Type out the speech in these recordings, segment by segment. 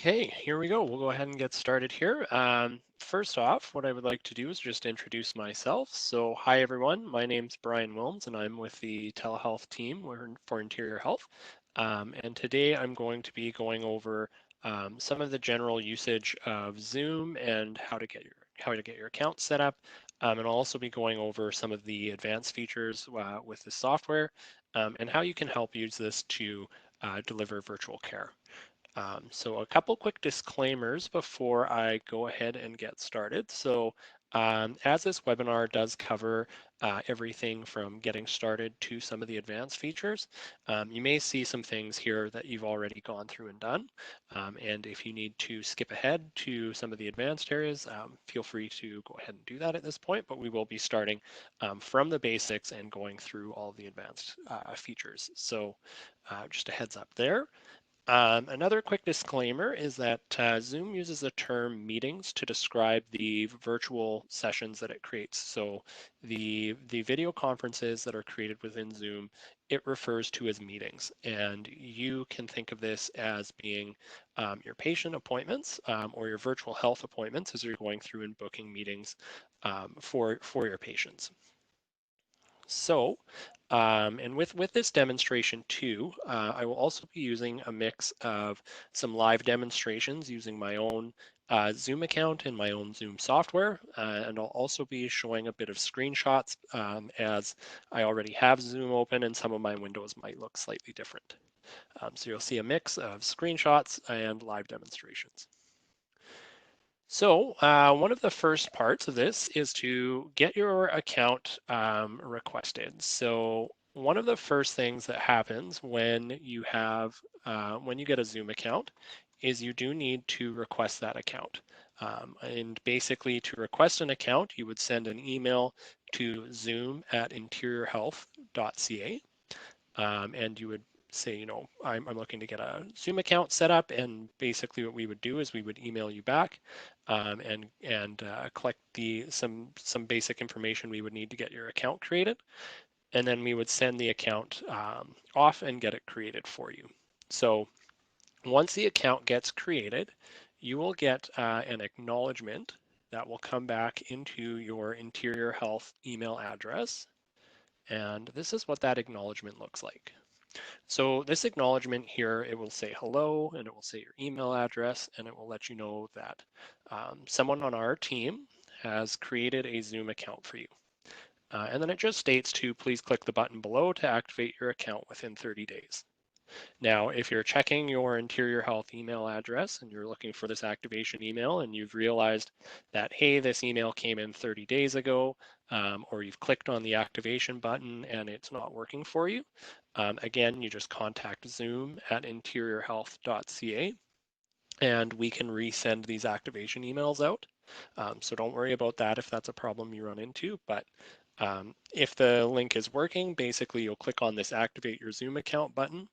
Okay, here we go. We'll go ahead and get started here. First off, what I would like to do is just introduce myself. So hi everyone, my name's Brian Wilms and I'm with the telehealth team for Interior Health. And today I'm going to be going over some of the general usage of Zoom and how to get your account set up. And I'll also be going over some of the advanced features with the software and how you can help use this to deliver virtual care. So a couple quick disclaimers before I go ahead and get started. So as this webinar does cover everything from getting started to some of the advanced features, you may see some things here that you've already gone through and done. And if you need to skip ahead to some of the advanced areas, feel free to go ahead and do that at this point, but we will be starting from the basics and going through all the advanced features. So just a heads up there. Another quick disclaimer is that Zoom uses the term meetings to describe the virtual sessions that it creates. So the video conferences that are created within Zoom, it refers to as meetings. And you can think of this as being your patient appointments or your virtual health appointments as you're going through and booking meetings for your patients. So, and with this demonstration too, I will also be using a mix of some live demonstrations using my own Zoom account and my own Zoom software. And I'll also be showing a bit of screenshots as I already have Zoom open and some of my windows might look slightly different. So you'll see a mix of screenshots and live demonstrations. So one of the first parts of this is to get your account requested. So one of the first things that happens when you get a Zoom account is you do need to request that account. And basically to request an account, you would send an email to zoom@interiorhealth.ca and you would say, I'm looking to get a Zoom account set up, and basically what we would do is we would email you back and collect some basic information we would need to get your account created, and then we would send the account off and get it created for you. So once the account gets created, you will get an acknowledgement that will come back into your Interior Health email address, and this is what that acknowledgement looks like. So this acknowledgement here, it will say hello and it will say your email address, and it will let you know that someone on our team has created a Zoom account for you. And then it just states to please click the button below to activate your account within 30 days. Now, if you're checking your Interior Health email address and you're looking for this activation email and you've realized that, hey, this email came in 30 days ago, or you've clicked on the activation button and it's not working for you, again, you just contact zoom@interiorhealth.ca and we can resend these activation emails out. So don't worry about that if that's a problem you run into, but if the link is working, basically you'll click on this activate your Zoom account button.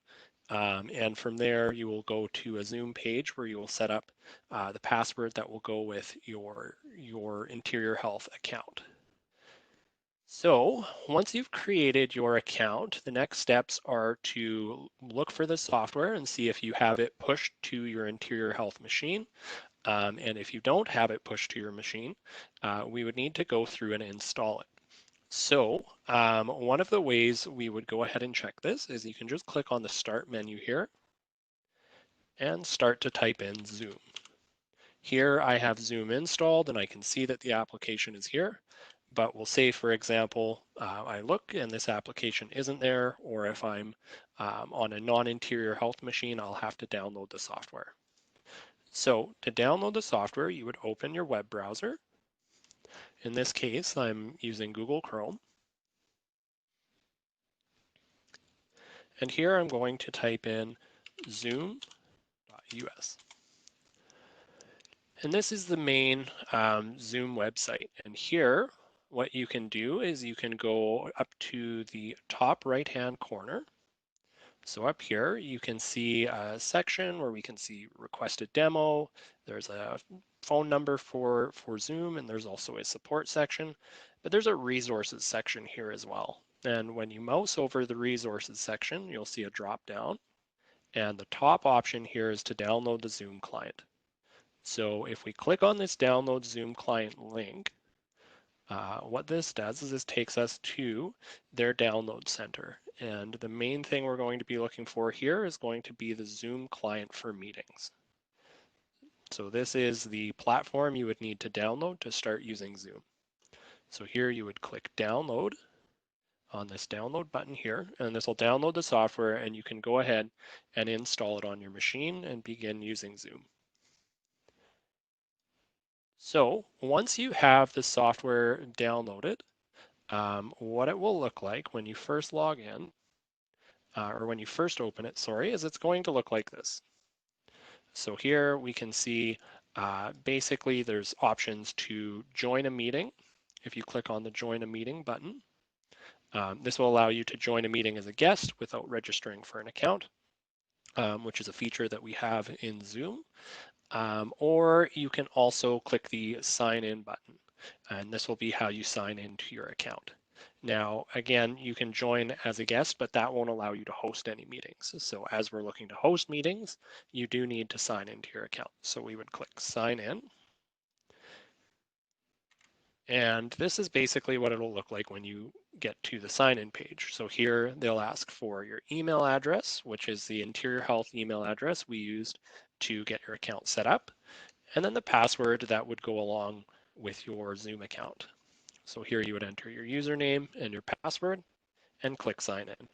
And from there, you will go to a Zoom page where you will set up the password that will go with your Interior Health account. So once you've created your account, the next steps are to look for the software and see if you have it pushed to your Interior Health machine. And if you don't have it pushed to your machine, we would need to go through and install it. So one of the ways we would go ahead and check this is you can just click on the Start menu here and start to type in Zoom. Here I have Zoom installed and I can see that the application is here, but we'll say, for example, I look and this application isn't there, or if I'm on a non-Interior Health machine, I'll have to download the software. So to download the software, you would open your web browser. In this case, I'm using Google Chrome. And here I'm going to type in zoom.us. And this is the main Zoom website. And here, what you can do is you can go up to the top right-hand corner. So up here, you can see a section where we can see requested demo. There's a phone number for Zoom, and there's also a support section. But there's a resources section here as well. And when you mouse over the resources section, you'll see a drop down. And the top option here is to download the Zoom client. So if we click on this download Zoom client link, what this does is this takes us to their download center. And the main thing we're going to be looking for here is going to be the Zoom client for meetings. So this is the platform you would need to download to start using Zoom. So here you would click download on this download button here, and this will download the software, and you can go ahead and install it on your machine and begin using Zoom. So once you have the software downloaded, what it will look like when you first log in, or when you first open it, sorry, is it's going to look like this. So here we can see basically there's options to join a meeting. If you click on the join a meeting button, this will allow you to join a meeting as a guest without registering for an account, which is a feature that we have in Zoom. Or you can also click the sign in button, and this will be how you sign into your account. Now, again, you can join as a guest, but that won't allow you to host any meetings. So as we're looking to host meetings, you do need to sign into your account. So we would click sign in. And this is basically what it'll look like when you get to the sign-in page. So here they'll ask for your email address, which is the Interior Health email address we used to get your account set up, and then the password that would go along with your Zoom account. So here you would enter your username and your password and click sign in.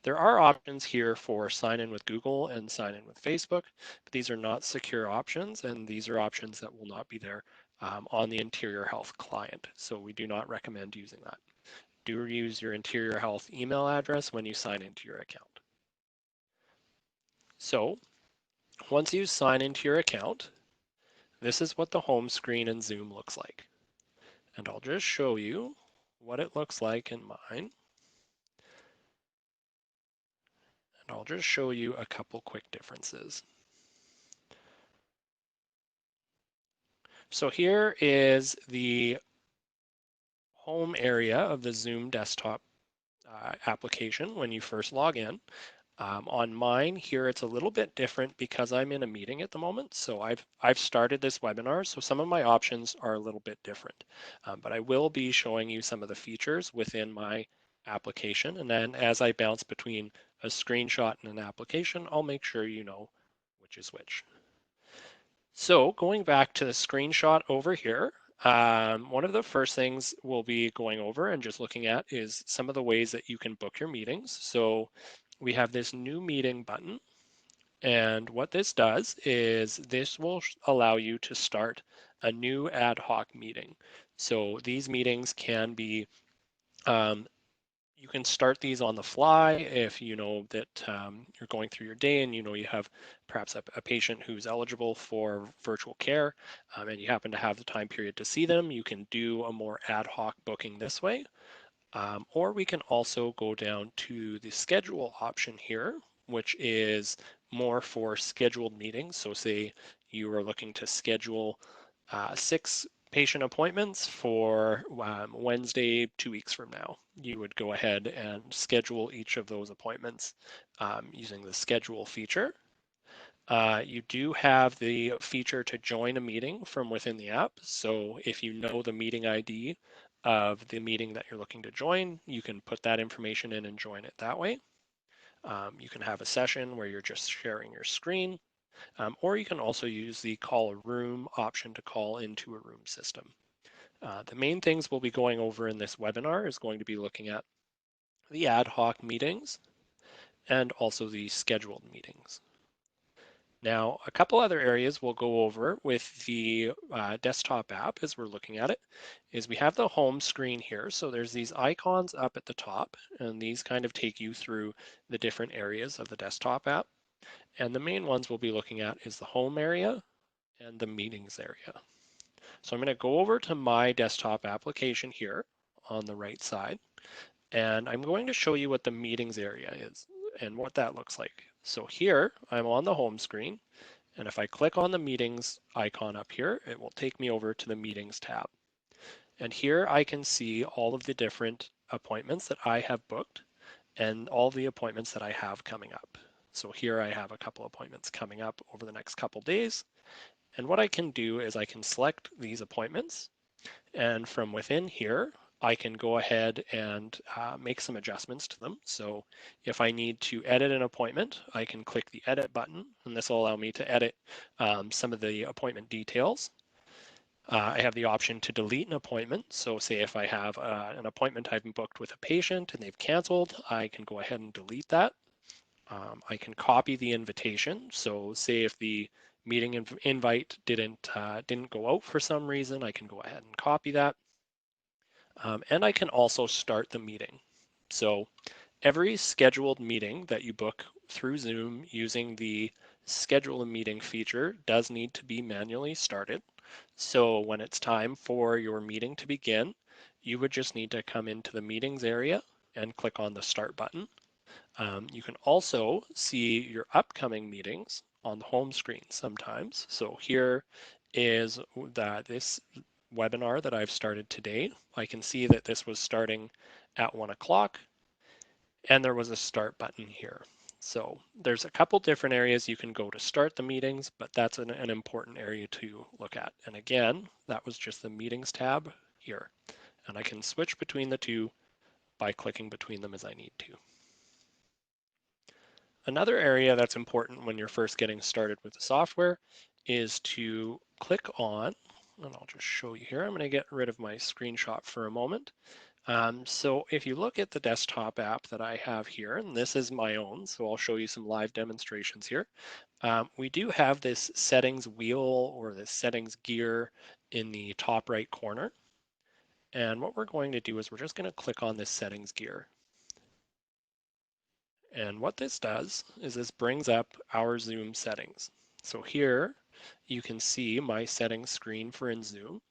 There are options here for sign in with Google and sign in with Facebook, but these are not secure options, and these are options that will not be there on the Interior Health client. So we do not recommend using that. Do use your Interior Health email address when you sign into your account. So once you sign into your account, this is what the home screen in Zoom looks like. And I'll just show you what it looks like in mine. And I'll just show you a couple quick differences. So here is the home area of the Zoom desktop application when you first log in. On mine here, it's a little bit different because I'm in a meeting at the moment. So I've started this webinar, so some of my options are a little bit different. But I will be showing you some of the features within my application. And then as I bounce between a screenshot and an application, I'll make sure you know which is which. So going back to the screenshot over here, one of the first things we'll be going over and just looking at is some of the ways that you can book your meetings. So we have this new meeting button. And what this does is this will allow you to start a new ad hoc meeting. So these meetings can be you can start these on the fly if you know that you're going through your day and you know you have perhaps a patient who's eligible for virtual care and you happen to have the time period to see them. You can do a more ad hoc booking this way. Or we can also go down to the schedule option here, which is more for scheduled meetings. So say you are looking to schedule 6 patient appointments for Wednesday 2 weeks from now. You would go ahead and schedule each of those appointments using the schedule feature. You do have the feature to join a meeting from within the app. So if you know the meeting ID of the meeting that you're looking to join, you can put that information in and join it that way. You can have a session where you're just sharing your screen, or you can also use the call a room option to call into a room system. The main things we'll be going over in this webinar is going to be looking at the ad hoc meetings and also the scheduled meetings. Now, a couple other areas we'll go over with the desktop app as we're looking at it is we have the home screen here. So there's these icons up at the top, and these kind of take you through the different areas of the desktop app. And the main ones we'll be looking at is the home area and the meetings area. So I'm going to go over to my desktop application here on the right side, and I'm going to show you what the meetings area is and what that looks like. So here I'm on the home screen, and if I click on the meetings icon up here, it will take me over to the meetings tab. And here I can see all of the different appointments that I have booked and all the appointments that I have coming up. So here I have a couple appointments coming up over the next couple days. And what I can do is I can select these appointments, and from within here, I can go ahead and make some adjustments to them. So if I need to edit an appointment, I can click the edit button, and this will allow me to edit some of the appointment details. I have the option to delete an appointment. So say if I have an appointment I've booked with a patient and they've canceled, I can go ahead and delete that. I can copy the invitation. So say if the meeting invite didn't go out for some reason, I can go ahead and copy that. And I can also start the meeting. So every scheduled meeting that you book through Zoom using the schedule a meeting feature does need to be manually started. So when it's time for your meeting to begin, you would just need to come into the meetings area and click on the start button. You can also see your upcoming meetings on the home screen sometimes. So here is this webinar that I've started today. I can see that this was starting at 1 o'clock and there was a start button here. So there's a couple different areas you can go to start the meetings, but that's an important area to look at. And again, that was just the meetings tab here. And I can switch between the two by clicking between them as I need to. Another area that's important when you're first getting started with the software is to click on, and I'll just show you here. I'm going to get rid of my screenshot for a moment. So if you look at the desktop app that I have here, and this is my own, so I'll show you some live demonstrations here. We do have this settings wheel or this settings gear in the top right corner. And what we're going to do is we're just going to click on this settings gear. And what this does is this brings up our Zoom settings. So here you can see my settings screen for in Zoom.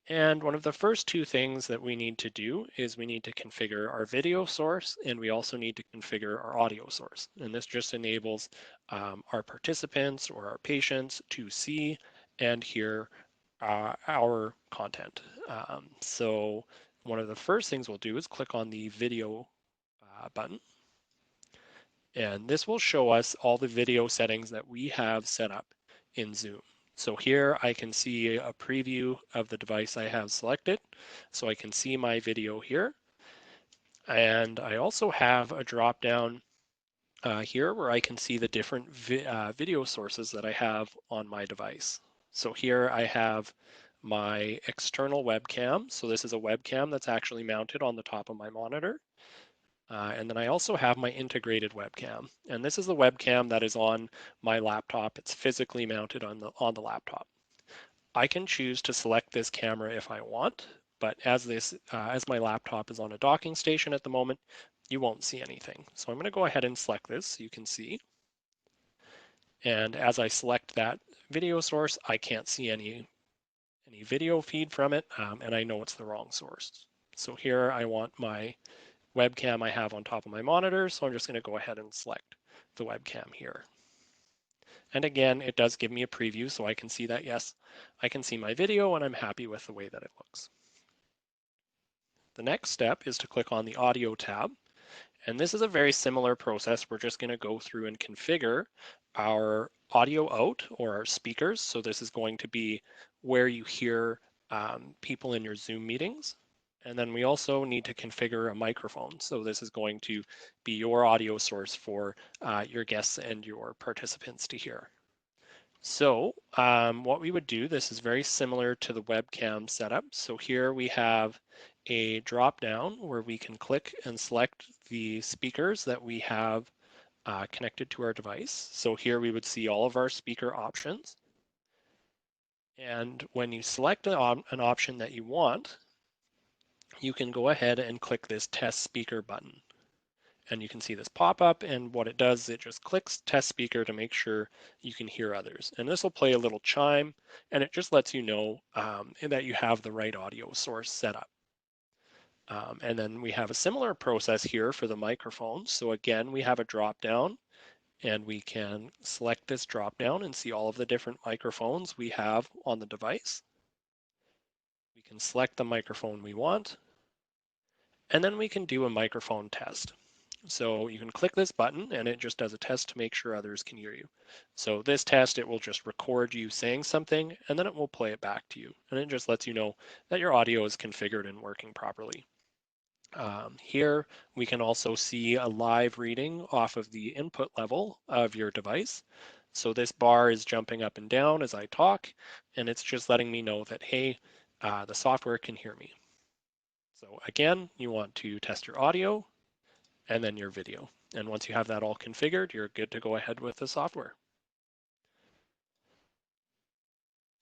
And one of the first two things that we need to do is we need to configure our video source, and we also need to configure our audio source. And this just enables our participants or our patients to see and hear our content. So one of the first things we'll do is click on the video button. And this will show us all the video settings that we have set up in Zoom. So here I can see a preview of the device I have selected. So I can see my video here. And I also have a drop down here where I can see the different video sources that I have on my device. So here I have my external webcam. So this is a webcam that's actually mounted on the top of my monitor. And then I also have my integrated webcam. And this is the webcam that is on my laptop. It's physically mounted on the laptop. I can choose to select this camera if I want, but as my laptop is on a docking station at the moment, you won't see anything. So I'm going to go ahead and select this so you can see. And as I select that video source, I can't see any video feed from it, and I know it's the wrong source. So here I want my webcam I have on top of my monitor, so I'm just going to go ahead and select the webcam here. And again, it does give me a preview, so I can see that, yes, I can see my video and I'm happy with the way that it looks. The next step is to click on the audio tab. And this is a very similar process. We're just going to go through and configure our audio out or our speakers. So this is going to be where you hear people in your Zoom meetings. And then we also need to configure a microphone. So this is going to be your audio source for your guests and your participants to hear. So what we would do, this is very similar to the webcam setup. So here we have a drop down where we can click and select the speakers that we have connected to our device. So here we would see all of our speaker options. And when you select an option that you want, you can go ahead and click this test speaker button. And you can see this pop up, and what it does, it just clicks test speaker to make sure you can hear others. And this will play a little chime, and it just lets you know that you have the right audio source set up. And then we have a similar process here for the microphone. So again, we have a drop down, and we can select this drop down and see all of the different microphones we have on the device. We can select the microphone we want, and then we can do a microphone test. So you can click this button and it just does a test to make sure others can hear you. So this test, it will just record you saying something and then it will play it back to you. And it just lets you know that your audio is configured and working properly. Here we can also see a live reading off of the input level of your device. So this bar is jumping up and down as I talk, and it's just letting me know that, hey, the software can hear me. So again, you want to test your audio and then your video. And once you have that all configured, you're good to go ahead with the software.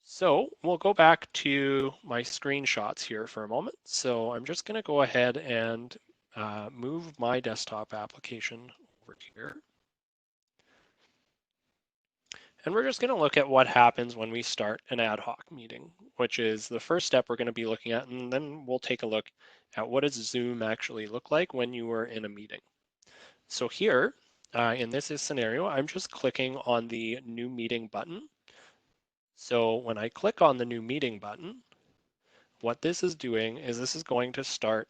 So we'll go back to my screenshots here for a moment. So I'm just going to go ahead and move my desktop application over here. And we're just going to look at what happens when we start an ad hoc meeting, which is the first step we're going to be looking at. And then we'll take a look at what does Zoom actually look like when you are in a meeting. So here, in this scenario, I'm just clicking on the new meeting button. So when I click on the new meeting button, what this is doing is this is going to start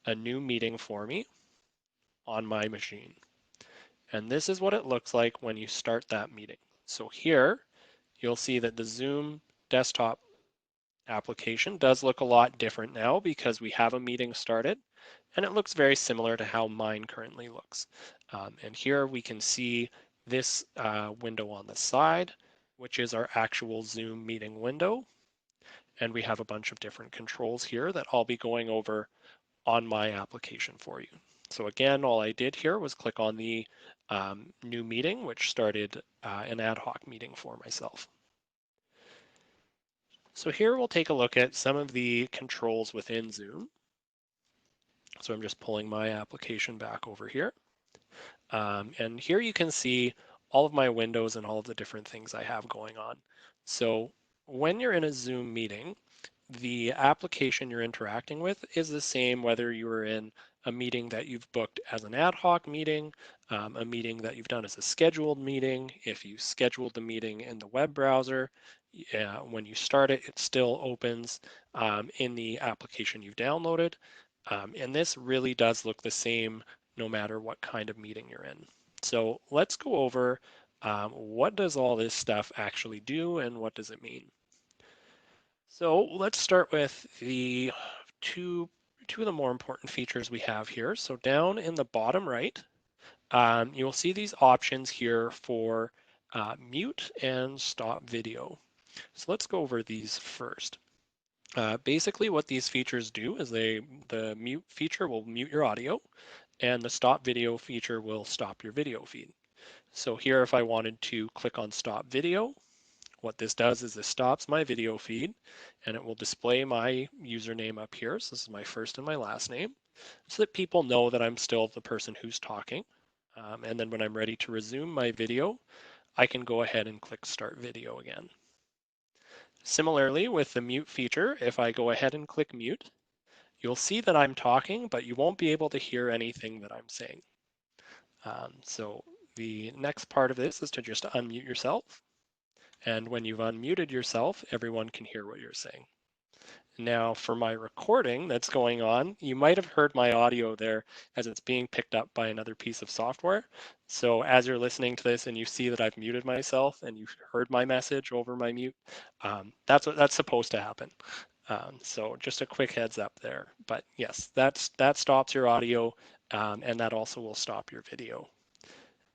a new meeting for me on my machine. And this is what it looks like when you start that meeting. So here, you'll see that the Zoom desktop application does look a lot different now because we have a meeting started, and it looks very similar to how mine currently looks. And here we can see this window on the side, which is our actual Zoom meeting window. And we have a bunch of different controls here that I'll be going over on my application for you. So again, all I did here was click on the new meeting, which started an ad hoc meeting for myself. So here we'll take a look at some of the controls within Zoom. So I'm just pulling my application back over here. And here you can see all of my windows and all of the different things I have going on. So when you're in a Zoom meeting, the application you're interacting with is the same whether you're in a meeting that you've booked as an ad hoc meeting, a meeting that you've done as a scheduled meeting. If you scheduled the meeting in the web browser, when you start it, it still opens in the application you've downloaded. And this really does look the same no matter what kind of meeting you're in. So let's go over what does all this stuff actually do and what does it mean? So let's start with the two of the more important features we have here. So down in the bottom right, you'll see these options here for mute and stop video. So let's go over these first. Basically what these features do is the mute feature will mute your audio and the stop video feature will stop your video feed. So here if I wanted to click on stop video, what this does is this stops my video feed and it will display my username up here. So this is my first and my last name so that people know that I'm still the person who's talking. And then when I'm ready to resume my video, I can go ahead and click start video again. Similarly with the mute feature, if I go ahead and click mute, you'll see that I'm talking, but you won't be able to hear anything that I'm saying. So the next part of this is to just unmute yourself. And when you've unmuted yourself, everyone can hear what you're saying. Now for my recording that's going on, you might have heard my audio there as it's being picked up by another piece of software. So as you're listening to this and you see that I've muted myself and you heard my message over my mute, that's supposed to happen. So just a quick heads up there. But yes, that stops your audio and that also will stop your video.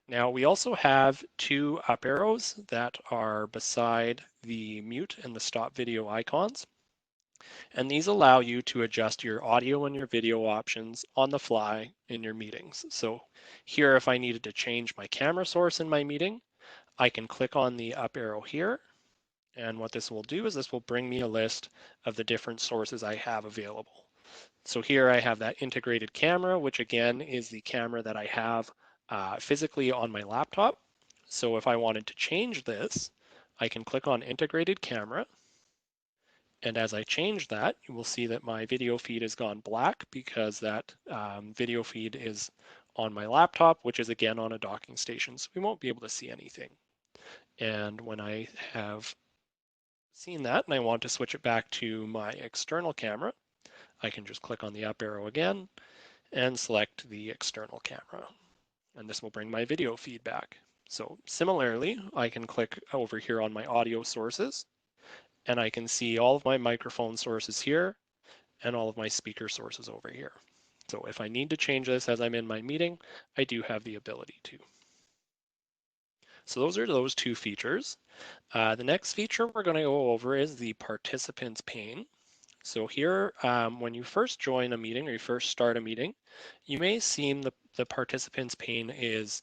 Now we also have two up arrows that are beside the mute and the stop video icons. And these allow you to adjust your audio and your video options on the fly in your meetings. So here, if I needed to change my camera source in my meeting, I can click on the up arrow here. And what this will do is this will bring me a list of the different sources I have available. So here I have that integrated camera, which again is the camera that I have physically on my laptop. So if I wanted to change this, I can click on integrated camera. And as I change that, you will see that my video feed has gone black because that video feed is on my laptop, which is again on a docking station. So we won't be able to see anything. And when I have seen that and I want to switch it back to my external camera, I can just click on the up arrow again. and select the external camera. And this will bring my video feedback. So similarly, I can click over here on my audio sources, and I can see all of my microphone sources here and all of my speaker sources over here. So if I need to change this as I'm in my meeting, I do have the ability to. So those are those two features. The next feature we're going to go over is the participants pane. So here, when you first join a meeting or you first start a meeting, you may see the participants pane is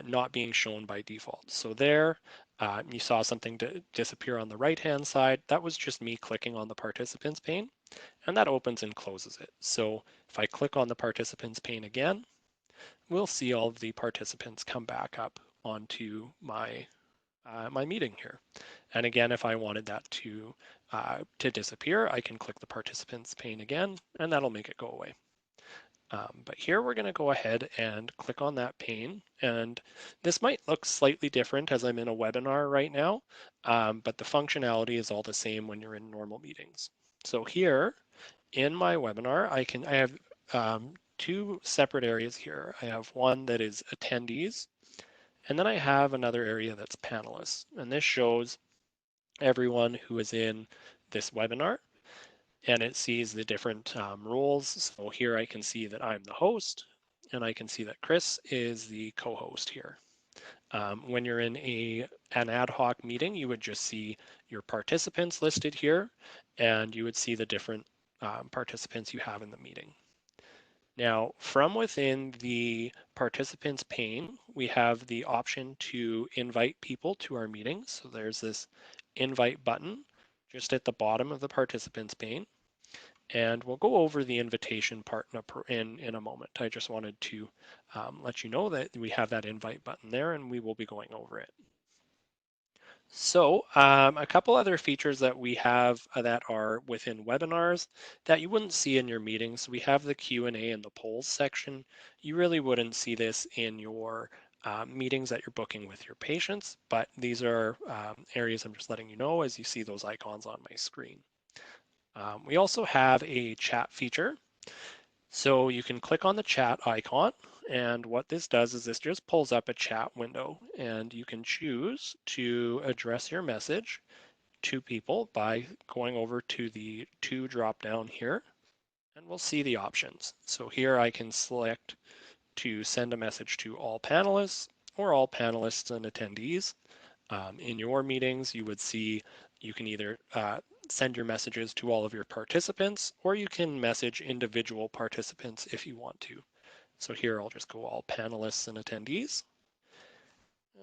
not being shown by default. So there, you saw something disappear on the right-hand side. That was just me clicking on the participants pane, and that opens and closes it. So if I click on the participants pane again, we'll see all of the participants come back up onto my meeting here. And again, if I wanted that to disappear, I can click the participants pane again, and that'll make it go away. But here we're going to go ahead and click on that pane. And this might look slightly different as I'm in a webinar right now, but the functionality is all the same when you're in normal meetings. So here in my webinar, I have two separate areas here. I have one that is attendees, and then I have another area that's panelists. And this shows everyone who is in this webinar, and it sees the different roles. So here I can see that I'm the host, and I can see that Chris is the co-host here. When you're in an ad hoc meeting, you would just see your participants listed here, and you would see the different participants you have in the meeting. Now, from within the participants pane, we have the option to invite people to our meetings. So there's this invite button just at the bottom of the participants pane. And we'll go over the invitation part in a moment. I just wanted to let you know that we have that invite button there, and we will be going over it. So a couple other features that we have that are within webinars that you wouldn't see in your meetings. We have the Q&A and the polls section. You really wouldn't see this in your meetings that you're booking with your patients, but these are areas I'm just letting you know as you see those icons on my screen. We also have a chat feature. So you can click on the chat icon, and what this does is this just pulls up a chat window, and you can choose to address your message to people by going over to the to drop down here, and we'll see the options. So here I can select to send a message to all panelists or all panelists and attendees. In your meetings, you would see you can either send your messages to all of your participants, or you can message individual participants if you want to. So here I'll just go all panelists and attendees,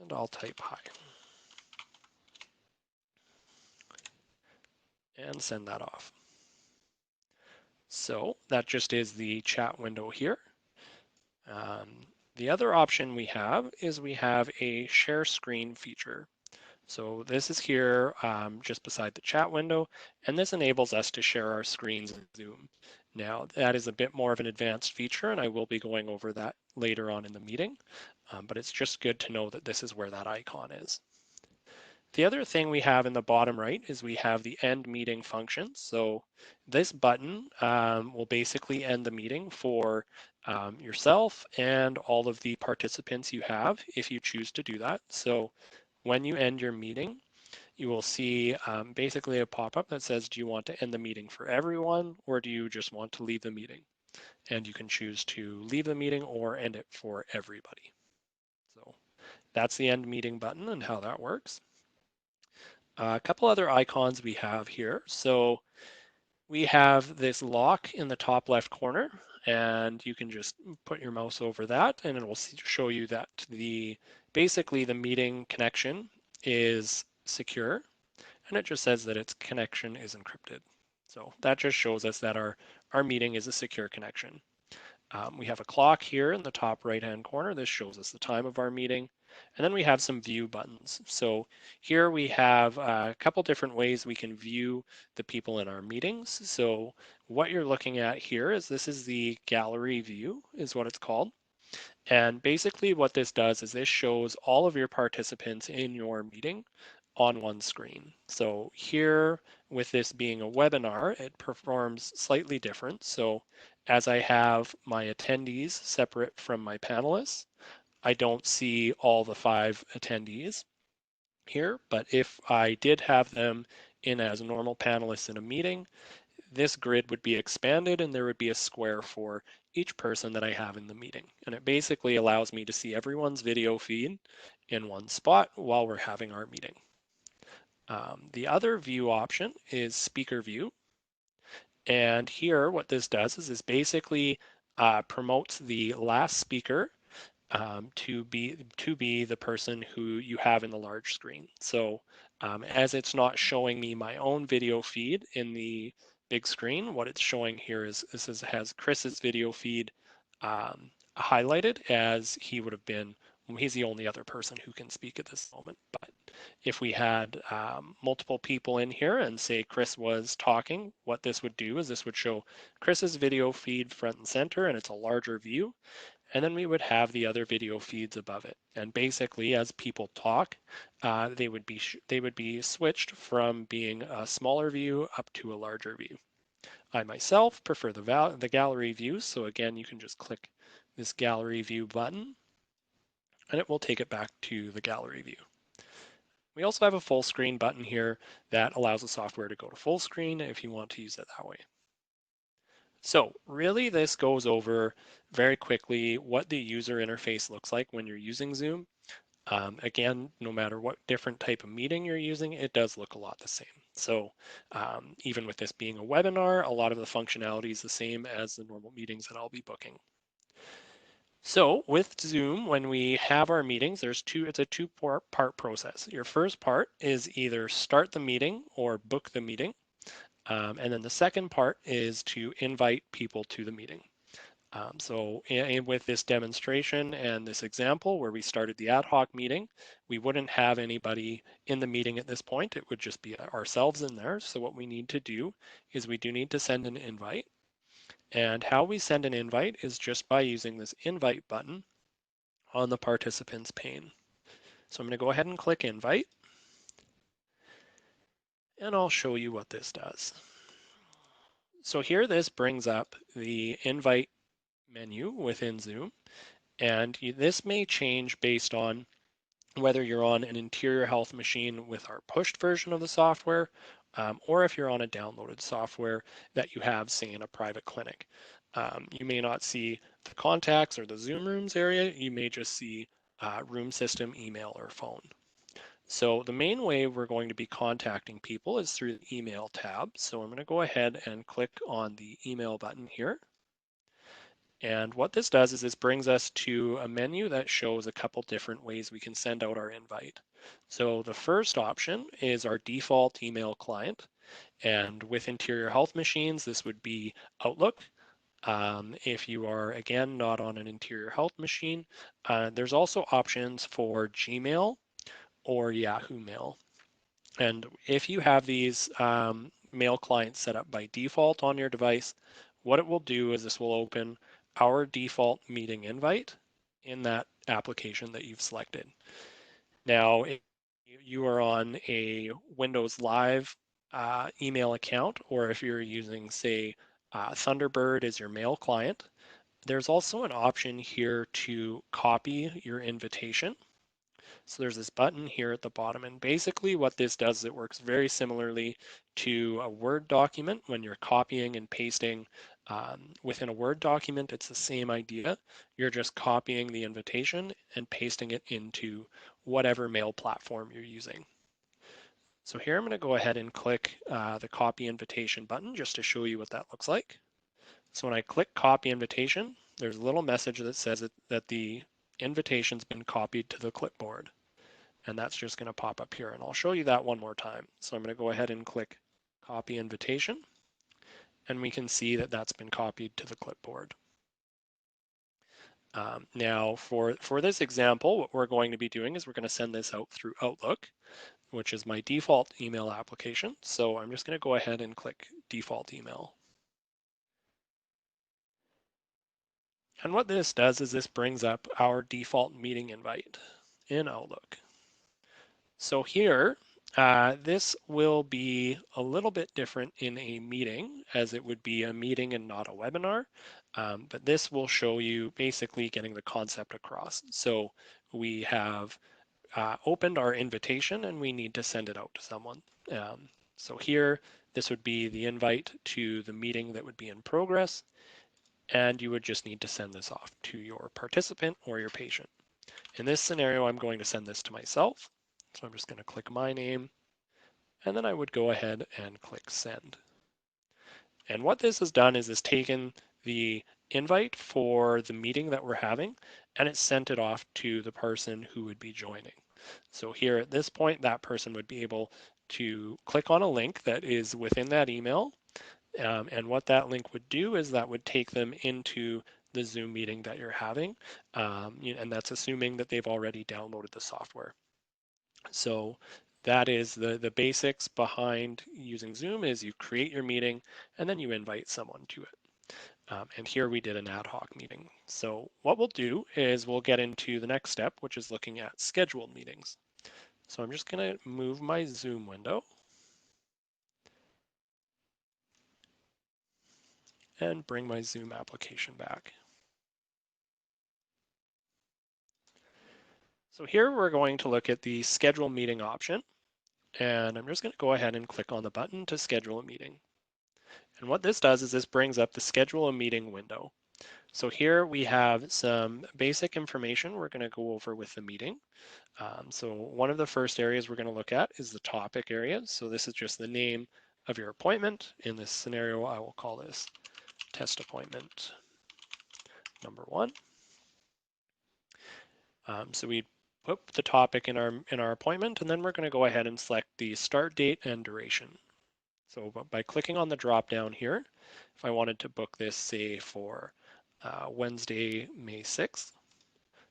and I'll type hi and send that off. So that just is the chat window here. The other option we have is we have a share screen feature. So this is here just beside the chat window, and this enables us to share our screens in Zoom. Now, that is a bit more of an advanced feature, and I will be going over that later on in the meeting, but it's just good to know that this is where that icon is. The other thing we have in the bottom right is we have the end meeting function. So this button will basically end the meeting for yourself and all of the participants you have if you choose to do that. So when you end your meeting, you will see basically a pop-up that says, do you want to end the meeting for everyone, or do you just want to leave the meeting? And you can choose to leave the meeting or end it for everybody. So that's the end meeting button and how that works. A couple other icons we have here. So we have this lock in the top left corner, and you can just put your mouse over that, and it will show you that basically the meeting connection is secure, and it just says that its connection is encrypted. So that just shows us that our meeting is a secure connection. We have a clock here in the top right-hand corner. This shows us the time of our meeting. And then we have some view buttons. So here we have a couple different ways we can view the people in our meetings. So what you're looking at here is this is the gallery view is what it's called. And basically what this does is this shows all of your participants in your meeting on one screen. So here, with this being a webinar, it performs slightly different. So as I have my attendees separate from my panelists, I don't see all the 5 attendees here, but if I did have them in as normal panelists in a meeting, this grid would be expanded and there would be a square for each person that I have in the meeting. And it basically allows me to see everyone's video feed in one spot while we're having our meeting. The other view option is speaker view. And here what this does is basically promotes the last speaker to be the person who you have in the large screen. So as it's not showing me my own video feed in the big screen, what it's showing here is has Chris's video feed highlighted as he would have been. He's the only other person who can speak at this moment. But if we had multiple people in here and say Chris was talking, what this would do is this would show Chris's video feed front and center, and it's a larger view. And then we would have the other video feeds above it. And basically, as people talk, they would be switched from being a smaller view up to a larger view. I myself prefer the gallery view. So again, you can just click this gallery view button, and it will take it back to the gallery view. We also have a full screen button here that allows the software to go to full screen if you want to use it that way. So really this goes over very quickly what the user interface looks like when you're using Zoom. Again, no matter what different type of meeting you're using, it does look a lot the same. So even with this being a webinar, a lot of the functionality is the same as the normal meetings that I'll be booking. So with Zoom, when we have our meetings, it's a two-part process. Your first part is either start the meeting or book the meeting. And then the second part is to invite people to the meeting. So with this demonstration and this example where we started the ad hoc meeting, we wouldn't have anybody in the meeting at this point. It would just be ourselves in there. So what we need to do is we do need to send an invite. And how we send an invite is just by using this invite button on the participants pane. So I'm going to go ahead and click invite. And I'll show you what this does. So here this brings up the invite menu within Zoom. And this may change based on whether you're on an interior health machine with our pushed version of the software, or if you're on a downloaded software that you have, say, in a private clinic. You may not see the contacts or the Zoom rooms area. You may just see room system, email, or phone. So the main way we're going to be contacting people is through the email tab. So I'm going to go ahead and click on the email button here. And what this does is this brings us to a menu that shows a couple different ways we can send out our invite. So the first option is our default email client. And with interior health machines, this would be Outlook. If you are, again, not on an interior health machine, there's also options for Gmail or Yahoo Mail. And if you have these mail clients set up by default on your device, what it will do is this will open our default meeting invite in that application that you've selected. Now, if you are on a Windows Live email account, or if you're using, say, Thunderbird as your mail client, there's also an option here to copy your invitation. So there's this button here at the bottom, and basically what this does is it works very similarly to a Word document when you're copying and pasting within a Word document. It's the same idea. You're just copying the invitation and pasting it into whatever mail platform you're using. So here I'm going to go ahead and click the copy invitation button just to show you what that looks like. So when I click copy invitation, there's a little message that says that the invitation's been copied to the clipboard. And that's just going to pop up here. And I'll show you that one more time. So I'm going to go ahead and click copy invitation. And we can see that that's been copied to the clipboard. Now for this example, what we're going to be doing is we're going to send this out through Outlook, which is my default email application. So I'm just going to go ahead and click default email. And what this does is this brings up our default meeting invite in Outlook. So here, This will be a little bit different in a meeting, as it would be a meeting and not a webinar. But this will show you basically getting the concept across. So we have opened our invitation and we need to send it out to someone. So here, this would be the invite to the meeting that would be in progress, and you would just need to send this off to your participant or your patient. In this scenario, I'm going to send this to myself. So I'm just going to click my name, and then I would go ahead and click send. And what this has done is it's taken the invite for the meeting that we're having, and it's sent it off to the person who would be joining. So here at this point, that person would be able to click on a link that is within that email. And what that link would do is that would take them into the Zoom meeting that you're having. And that's assuming that they've already downloaded the software. So that is the basics behind using Zoom is you create your meeting and then you invite someone to it. And here we did an ad hoc meeting. So what we'll do is we'll get into the next step, which is looking at scheduled meetings. So I'm just going to move my Zoom window and bring my Zoom application back. So here we're going to look at the schedule meeting option, and I'm just going to go ahead and click on the button to schedule a meeting. And what this does is this brings up the schedule a meeting window. So here we have some basic information we're going to go over with the meeting. So one of the first areas we're going to look at is the topic area. So this is just the name of your appointment. In this scenario, I will call this test appointment number 1. So we put the topic in our appointment, and then we're going to go ahead and select the start date and duration. So by clicking on the drop down here, if I wanted to book this, say for Wednesday, May 6th,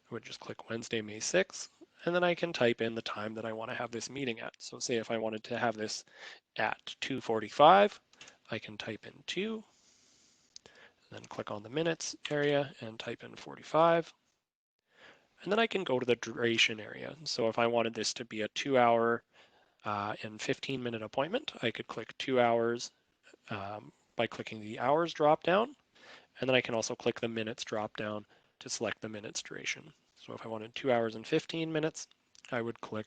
I would just click Wednesday, May 6th, and then I can type in the time that I want to have this meeting at. So say if I wanted to have this at 2:45, I can type in 2, and then click on the minutes area and type in 45. And then I can go to the duration area. So if I wanted this to be a 2-hour and 15-minute appointment, I could click 2 hours by clicking the hours drop down. And then I can also click the minutes drop down to select the minutes duration. So if I wanted 2 hours and 15 minutes, I would click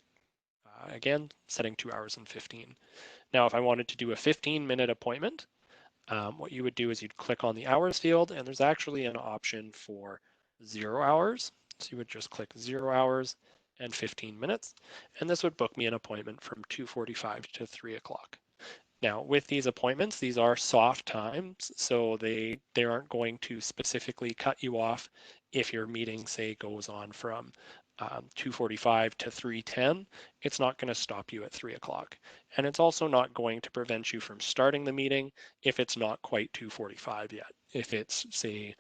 again, setting 2 hours and 15. Now, if I wanted to do a 15-minute appointment, what you would do is you'd click on the hours field, and there's actually an option for 0 hours. So you would just click 0 hours and 15 minutes, and this would book me an appointment from 2:45 to 3 o'clock. Now, with these appointments, these are soft times, so they aren't going to specifically cut you off if your meeting, say, goes on from 2:45 to 3:10. It's not going to stop you at 3 o'clock. And it's also not going to prevent you from starting the meeting if it's not quite 2:45 yet. If it's, say,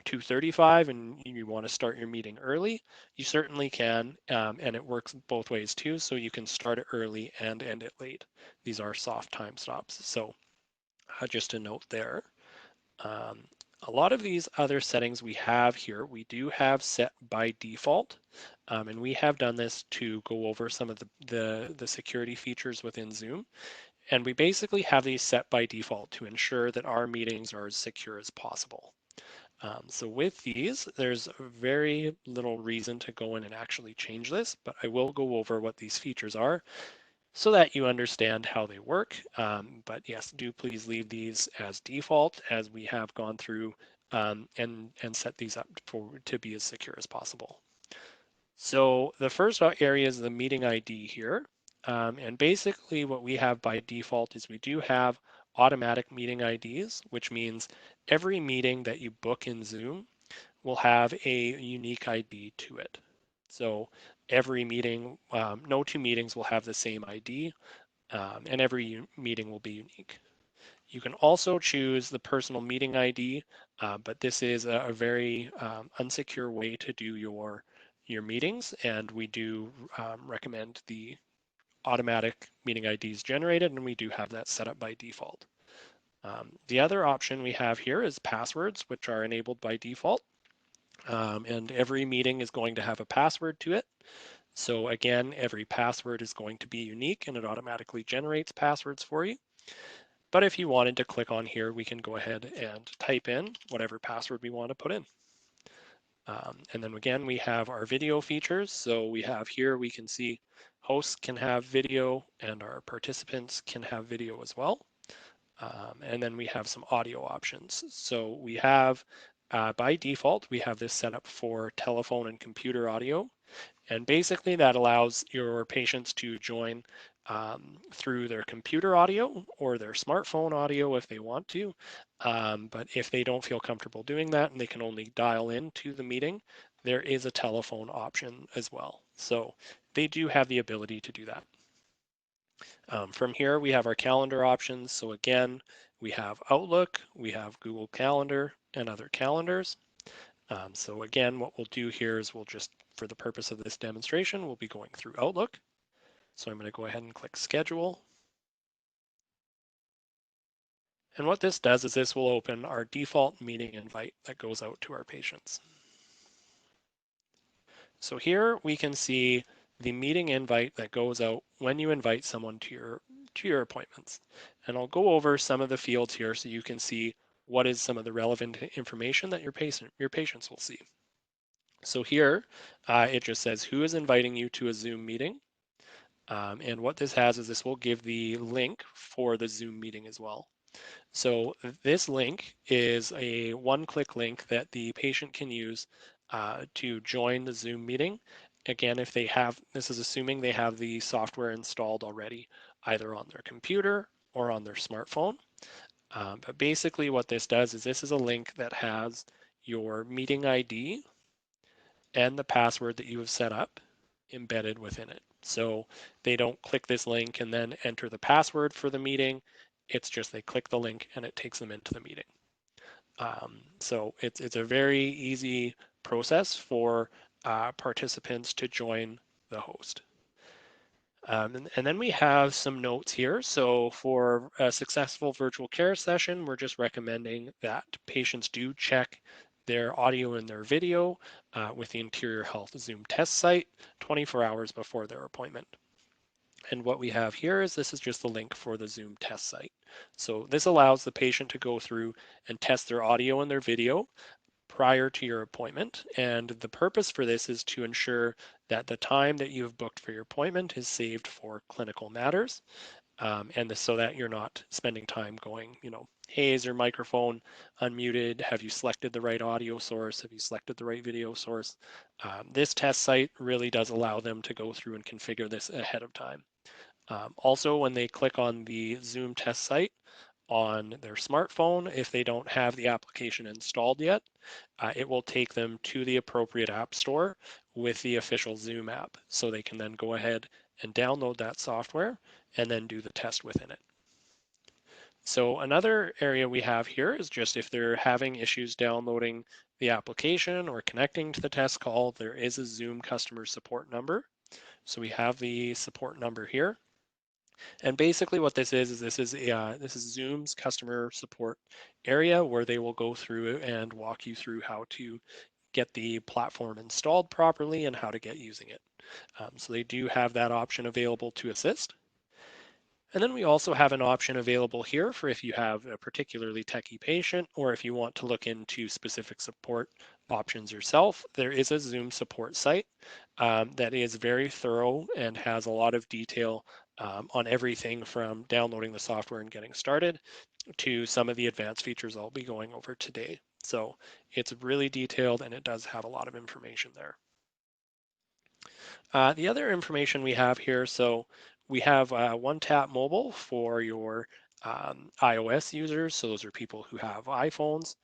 2:35 and you want to start your meeting early, you certainly can, and it works both ways too. So you can start it early and end it late. These are soft time stops. So just a note there. Um, a lot of these other settings we have here, we do have set by default, and we have done this to go over some of the security features within Zoom. And we basically have these set by default to ensure that our meetings are as secure as possible. So with these, there's very little reason to go in and actually change this, but I will go over what these features are so that you understand how they work. But yes, do please leave these as default as we have gone through and set these up to be as secure as possible. So the first area is the meeting ID here. And basically what we have by default is we do have automatic meeting IDs, which means every meeting that you book in Zoom will have a unique ID to it. So every meeting, no two meetings will have the same ID, and every meeting will be unique. You can also choose the personal meeting ID, but this is a very unsecure way to do your meetings, and we do recommend the automatic meeting IDs generated, and we do have that set up by default. The other option we have here is passwords, which are enabled by default, and every meeting is going to have a password to it. So again, every password is going to be unique and it automatically generates passwords for you. But if you wanted to click on here, we can go ahead and type in whatever password we want to put in. And then again, we have our video features. So we have here, we can see hosts can have video and our participants can have video as well. And then we have some audio options. So we have, by default, we have this set up for telephone and computer audio. And basically that allows your patients to join through their computer audio or their smartphone audio if they want to. But if they don't feel comfortable doing that and they can only dial into the meeting, there is a telephone option as well. So they do have the ability to do that. From here, we have our calendar options. So again, we have Outlook, we have Google Calendar and other calendars. So again, what we'll do here is we'll just, for the purpose of this demonstration, we'll be going through Outlook. So I'm going to go ahead and click Schedule. And what this does is this will open our default meeting invite that goes out to our patients. So here we can see the meeting invite that goes out when you invite someone to your appointments. And I'll go over some of the fields here so you can see what is some of the relevant information that your patients will see. So here it just says who is inviting you to a Zoom meeting. And what this has is this will give the link for the Zoom meeting as well. So this link is a one-click link that the patient can use to join the Zoom meeting. Again, if they have, this is assuming they have the software installed already, either on their computer or on their smartphone. But basically what this does is this is a link that has your meeting ID and the password that you have set up embedded within it. So they don't click this link and then enter the password for the meeting. It's just they click the link and it takes them into the meeting. So it's a very easy process for participants to join the host. And then we have some notes here. So for a successful virtual care session, we're just recommending that patients do check their audio and their video with the Interior Health Zoom test site 24 hours before their appointment. And what we have here is this is just the link for the Zoom test site. So this allows the patient to go through and test their audio and their video prior to your appointment. And the purpose for this is to ensure that the time that you have booked for your appointment is saved for clinical matters. And this, so that you're not spending time going, hey, is your microphone unmuted? Have you selected the right audio source? Have you selected the right video source? This test site really does allow them to go through and configure this ahead of time. Also, when they click on the Zoom test site on their smartphone, if they don't have the application installed yet, it will take them to the appropriate app store with the official Zoom app. So they can then go ahead and download that software and then do the test within it. So another area we have here is just if they're having issues downloading the application or connecting to the test call, there is a Zoom customer support number. So we have the support number here. And basically what this is this is Zoom's customer support area where they will go through and walk you through how to get the platform installed properly and how to get using it. So they do have that option available to assist. And then we also have an option available here for if you have a particularly techie patient or if you want to look into specific support options yourself. There is a Zoom support site that is very thorough and has a lot of detail on everything from downloading the software and getting started to some of the advanced features I'll be going over today. So it's really detailed and it does have a lot of information there. The other information we have here, so we have One Tap Mobile for your iOS users. So those are people who have iPhones.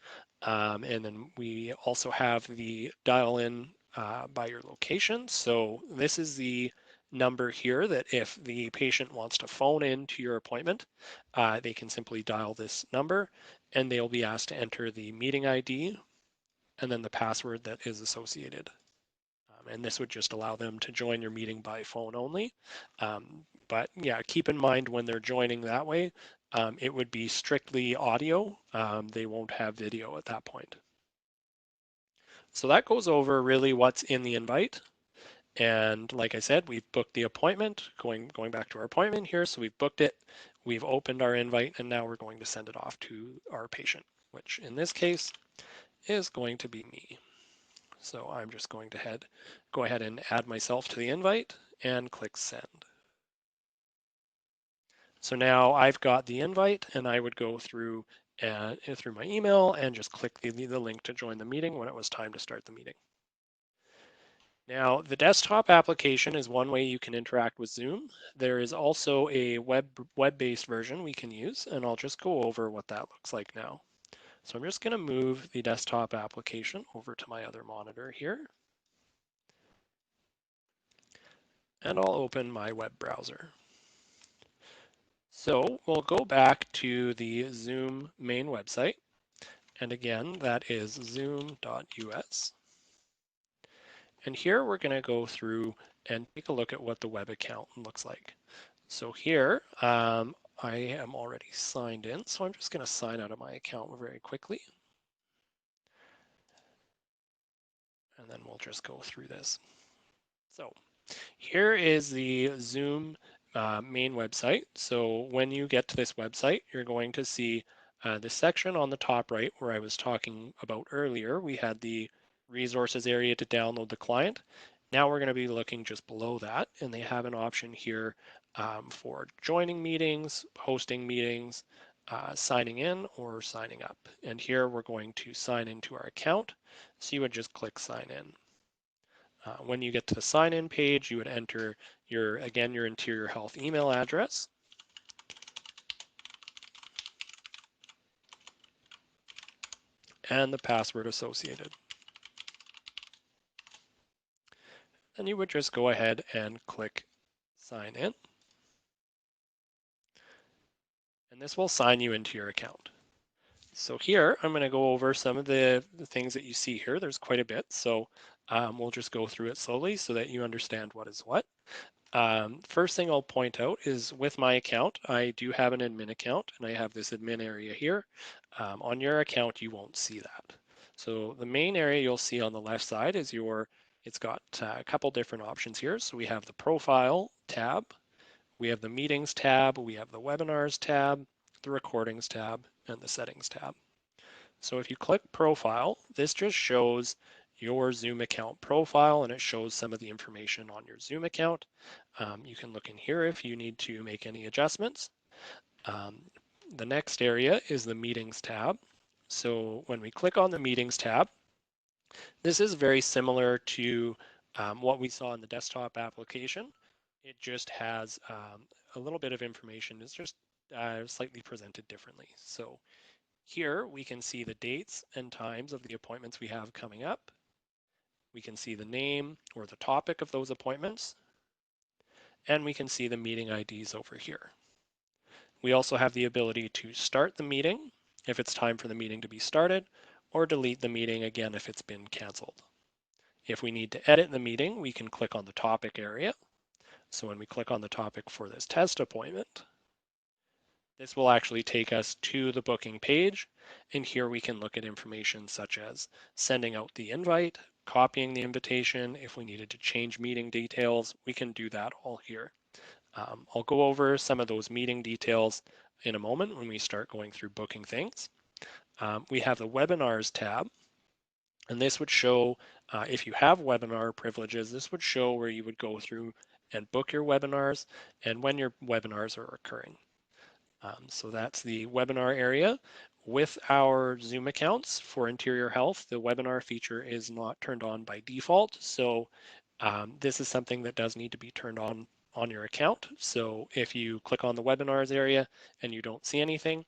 And then we also have the dial in by your location. So this is the number here that if the patient wants to phone in to your appointment, they can simply dial this number and they'll be asked to enter the meeting ID and then the password that is associated. And this would just allow them to join your meeting by phone only. But yeah, keep in mind when they're joining that way, it would be strictly audio. They won't have video at that point. So that goes over really what's in the invite. And like I said, we've booked the appointment, going back to our appointment here. So we've booked it, we've opened our invite, and now we're going to send it off to our patient, which in this case is going to be me. So I'm just going to go ahead and add myself to the invite and click send. So now I've got the invite, and I would go through my email and just click the link to join the meeting when it was time to start the meeting. Now, the desktop application is one way you can interact with Zoom. There is also a web-based version we can use, and I'll just go over what that looks like now. So I'm just going to move the desktop application over to my other monitor here, and I'll open my web browser. So we'll go back to the Zoom main website, and again, that is zoom.us. And here we're going to go through and take a look at what the web account looks like. So here, I am already signed in, so I'm just going to sign out of my account very quickly. And then we'll just go through this. So here is the Zoom main website. So when you get to this website, you're going to see this section on the top right where I was talking about earlier. We had the resources area to download the client. Now we're going to be looking just below that, and they have an option here for joining meetings, hosting meetings, signing in or signing up. And here we're going to sign into our account. So you would just click sign in. When you get to the sign in page, you would enter your Interior Health email address. And the password associated. And you would just go ahead and click sign in. And this will sign you into your account. So here, I'm going to go over some of the things that you see here. There's quite a bit, so we'll just go through it slowly so that you understand what is what. First thing I'll point out is with my account, I do have an admin account, and I have this admin area here. On your account, you won't see that. So the main area you'll see on the left side is it's got a couple different options here. So we have the Profile tab, we have the Meetings tab, we have the Webinars tab, the Recordings tab, and the Settings tab. So if you click Profile, this just shows your Zoom account profile, and it shows some of the information on your Zoom account. You can look in here if you need to make any adjustments. The next area is the Meetings tab. So when we click on the Meetings tab, this is very similar to what we saw in the desktop application. It just has a little bit of information. It's just slightly presented differently. So here we can see the dates and times of the appointments we have coming up. We can see the name or the topic of those appointments, and we can see the meeting IDs over here. We also have the ability to start the meeting if it's time for the meeting to be started, or delete the meeting again if it's been canceled. If we need to edit the meeting, we can click on the topic area. So when we click on the topic for this test appointment, this will actually take us to the booking page, and here we can look at information such as sending out the invite, copying the invitation. If we needed to change meeting details, we can do that all here. I'll go over some of those meeting details in a moment when we start going through booking things. We have the Webinars tab, and this would show, if you have webinar privileges, this would show where you would go through and book your webinars and when your webinars are occurring. So that's the webinar area. With our Zoom accounts for Interior Health, the webinar feature is not turned on by default. So this is something that does need to be turned on your account. So if you click on the webinars area and you don't see anything,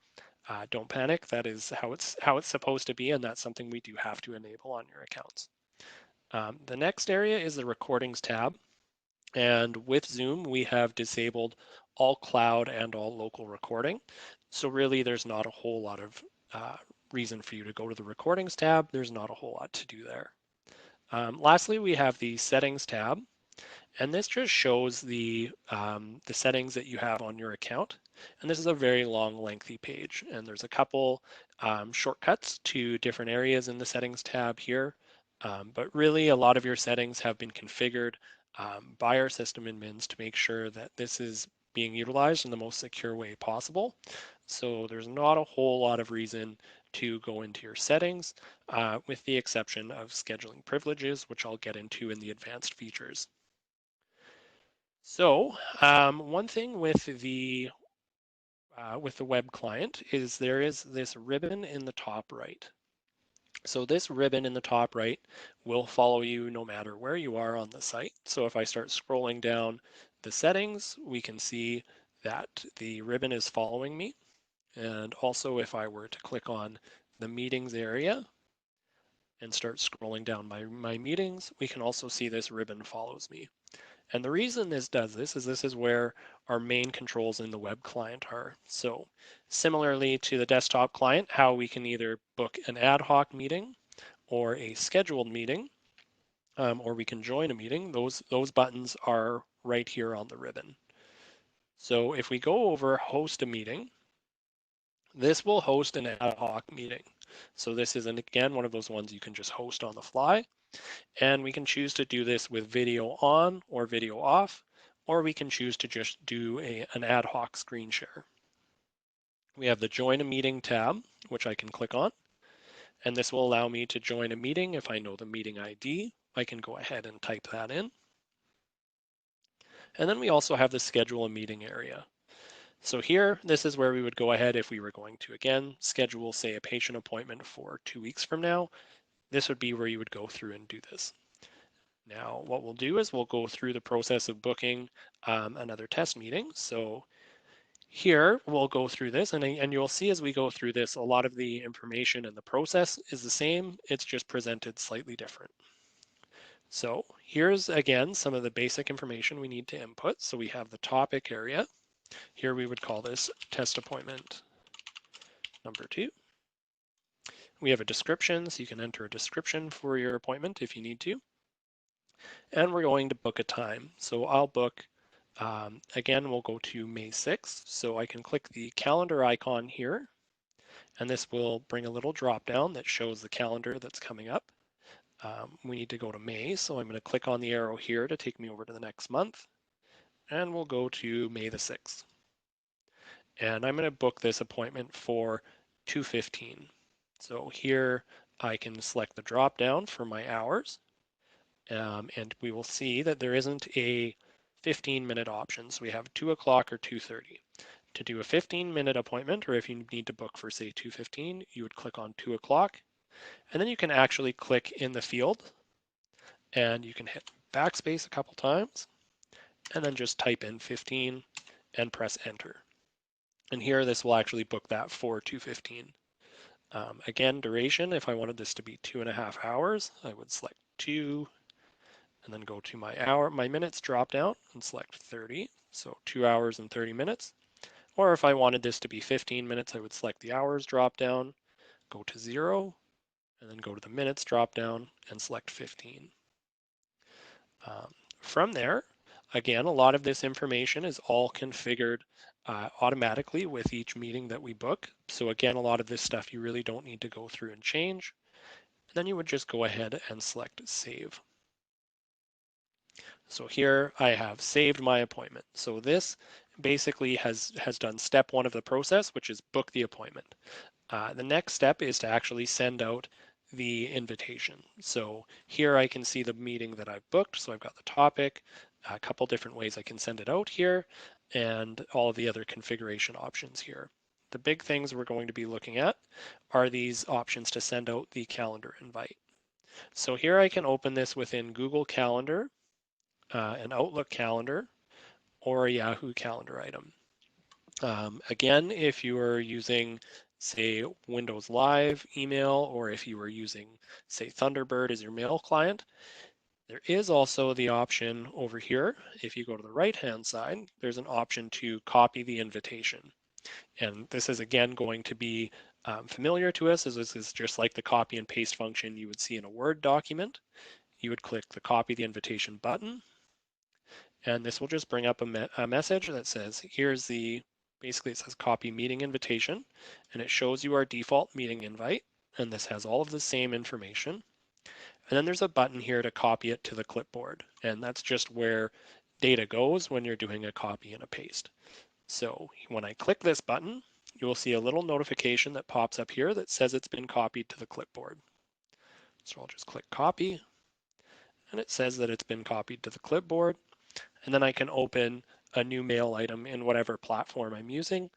don't panic. That is how it's supposed to be, and that's something we do have to enable on your accounts. The next area is the recordings tab. And with Zoom, we have disabled all cloud and all local recording. So really, there's not a whole lot of reason for you to go to the recordings tab. There's not a whole lot to do there. Lastly, we have the settings tab. And this just shows the settings that you have on your account. And this is a very long, lengthy page. And there's a couple shortcuts to different areas in the settings tab here. But really, a lot of your settings have been configured by our system admins to make sure that this is being utilized in the most secure way possible. So there's not a whole lot of reason to go into your settings, with the exception of scheduling privileges, which I'll get into in the advanced features. So one thing with the web client is there is this ribbon in the top right. So this ribbon in the top right will follow you no matter where you are on the site. So if I start scrolling down the settings, we can see that the ribbon is following me. And also if I were to click on the meetings area and start scrolling down my meetings, we can also see this ribbon follows me. And the reason this does this is where our main controls in the web client are. So similarly to the desktop client, how we can either book an ad hoc meeting or a scheduled meeting, or we can join a meeting, those buttons are right here on the ribbon. So if we go over host a meeting, this will host an ad hoc meeting. So this is, again, one of those ones you can just host on the fly. And we can choose to do this with video on or video off, or we can choose to just do an ad hoc screen share. We have the Join a Meeting tab, which I can click on, and this will allow me to join a meeting. If I know the meeting ID, I can go ahead and type that in. And then we also have the Schedule a Meeting area. So here, this is where we would go ahead if we were going to, again, schedule, say, a patient appointment for 2 weeks from now. This would be where you would go through and do this. Now, what we'll do is we'll go through the process of booking another test meeting. So here we'll go through this, and you'll see as we go through this, a lot of the information and the process is the same. It's just presented slightly different. So here's, again, some of the basic information we need to input. So we have the topic area. Here we would call this test appointment number 2. We have a description, so you can enter a description for your appointment if you need to. And we're going to book a time. So I'll book, again, we'll go to May 6th. So I can click the calendar icon here, and this will bring a little drop down that shows the calendar that's coming up. We need to go to May, so I'm going to click on the arrow here to take me over to the next month, and we'll go to May the 6th. And I'm going to book this appointment for 2:15. So here I can select the drop down for my hours, and we will see that there isn't a 15-minute option. So we have 2 o'clock or 2:30. To do a 15-minute appointment, or if you need to book for, say, 2:15, you would click on 2 o'clock, and then you can actually click in the field, and you can hit backspace a couple times, and then just type in 15 and press enter. And here, this will actually book that for 2:15. Again, duration, if I wanted this to be 2.5 hours, I would select 2, and then go to my minutes drop down and select 30, so 2 hours and 30 minutes. Or if I wanted this to be 15 minutes, I would select the hours drop down, go to 0, and then go to the minutes drop down and select 15. From there, again, a lot of this information is all configured automatically with each meeting that we book. So again, a lot of this stuff you really don't need to go through and change. And then you would just go ahead and select save. So here I have saved my appointment. So this basically has done step 1 of the process, which is book the appointment. The next step is to actually send out the invitation. So here I can see the meeting that I've booked. So I've got the topic, a couple different ways I can send it out here, and all of the other configuration options here. The big things we're going to be looking at are these options to send out the calendar invite. So here I can open this within Google Calendar, an Outlook calendar, or a Yahoo calendar item. Again, if you are using, say, Windows Live email, or if you are using, say, Thunderbird as your mail client, there is also the option over here. If you go to the right-hand side, there's an option to copy the invitation. And this is, again, going to be familiar to us, as this is just like the copy and paste function you would see in a Word document. You would click the copy the invitation button, and this will just bring up a message that says, here's the, basically it says copy meeting invitation, and it shows you our default meeting invite, and this has all of the same information. And then there's a button here to copy it to the clipboard. And that's just where data goes when you're doing a copy and a paste. So when I click this button, you will see a little notification that pops up here that says it's been copied to the clipboard. So I'll just click copy, and it says that it's been copied to the clipboard. And then I can open a new mail item in whatever platform I'm using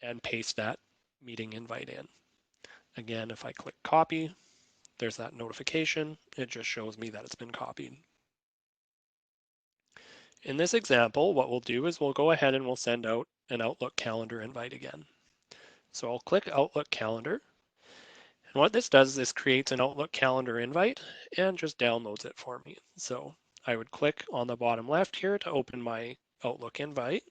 and paste that meeting invite in. Again, if I click copy, there's that notification. It just shows me that it's been copied. In this example, what we'll do is we'll go ahead and we'll send out an Outlook calendar invite again. So I'll click Outlook calendar. And what this does is this creates an Outlook calendar invite and just downloads it for me. So I would click on the bottom left here to open my Outlook invite.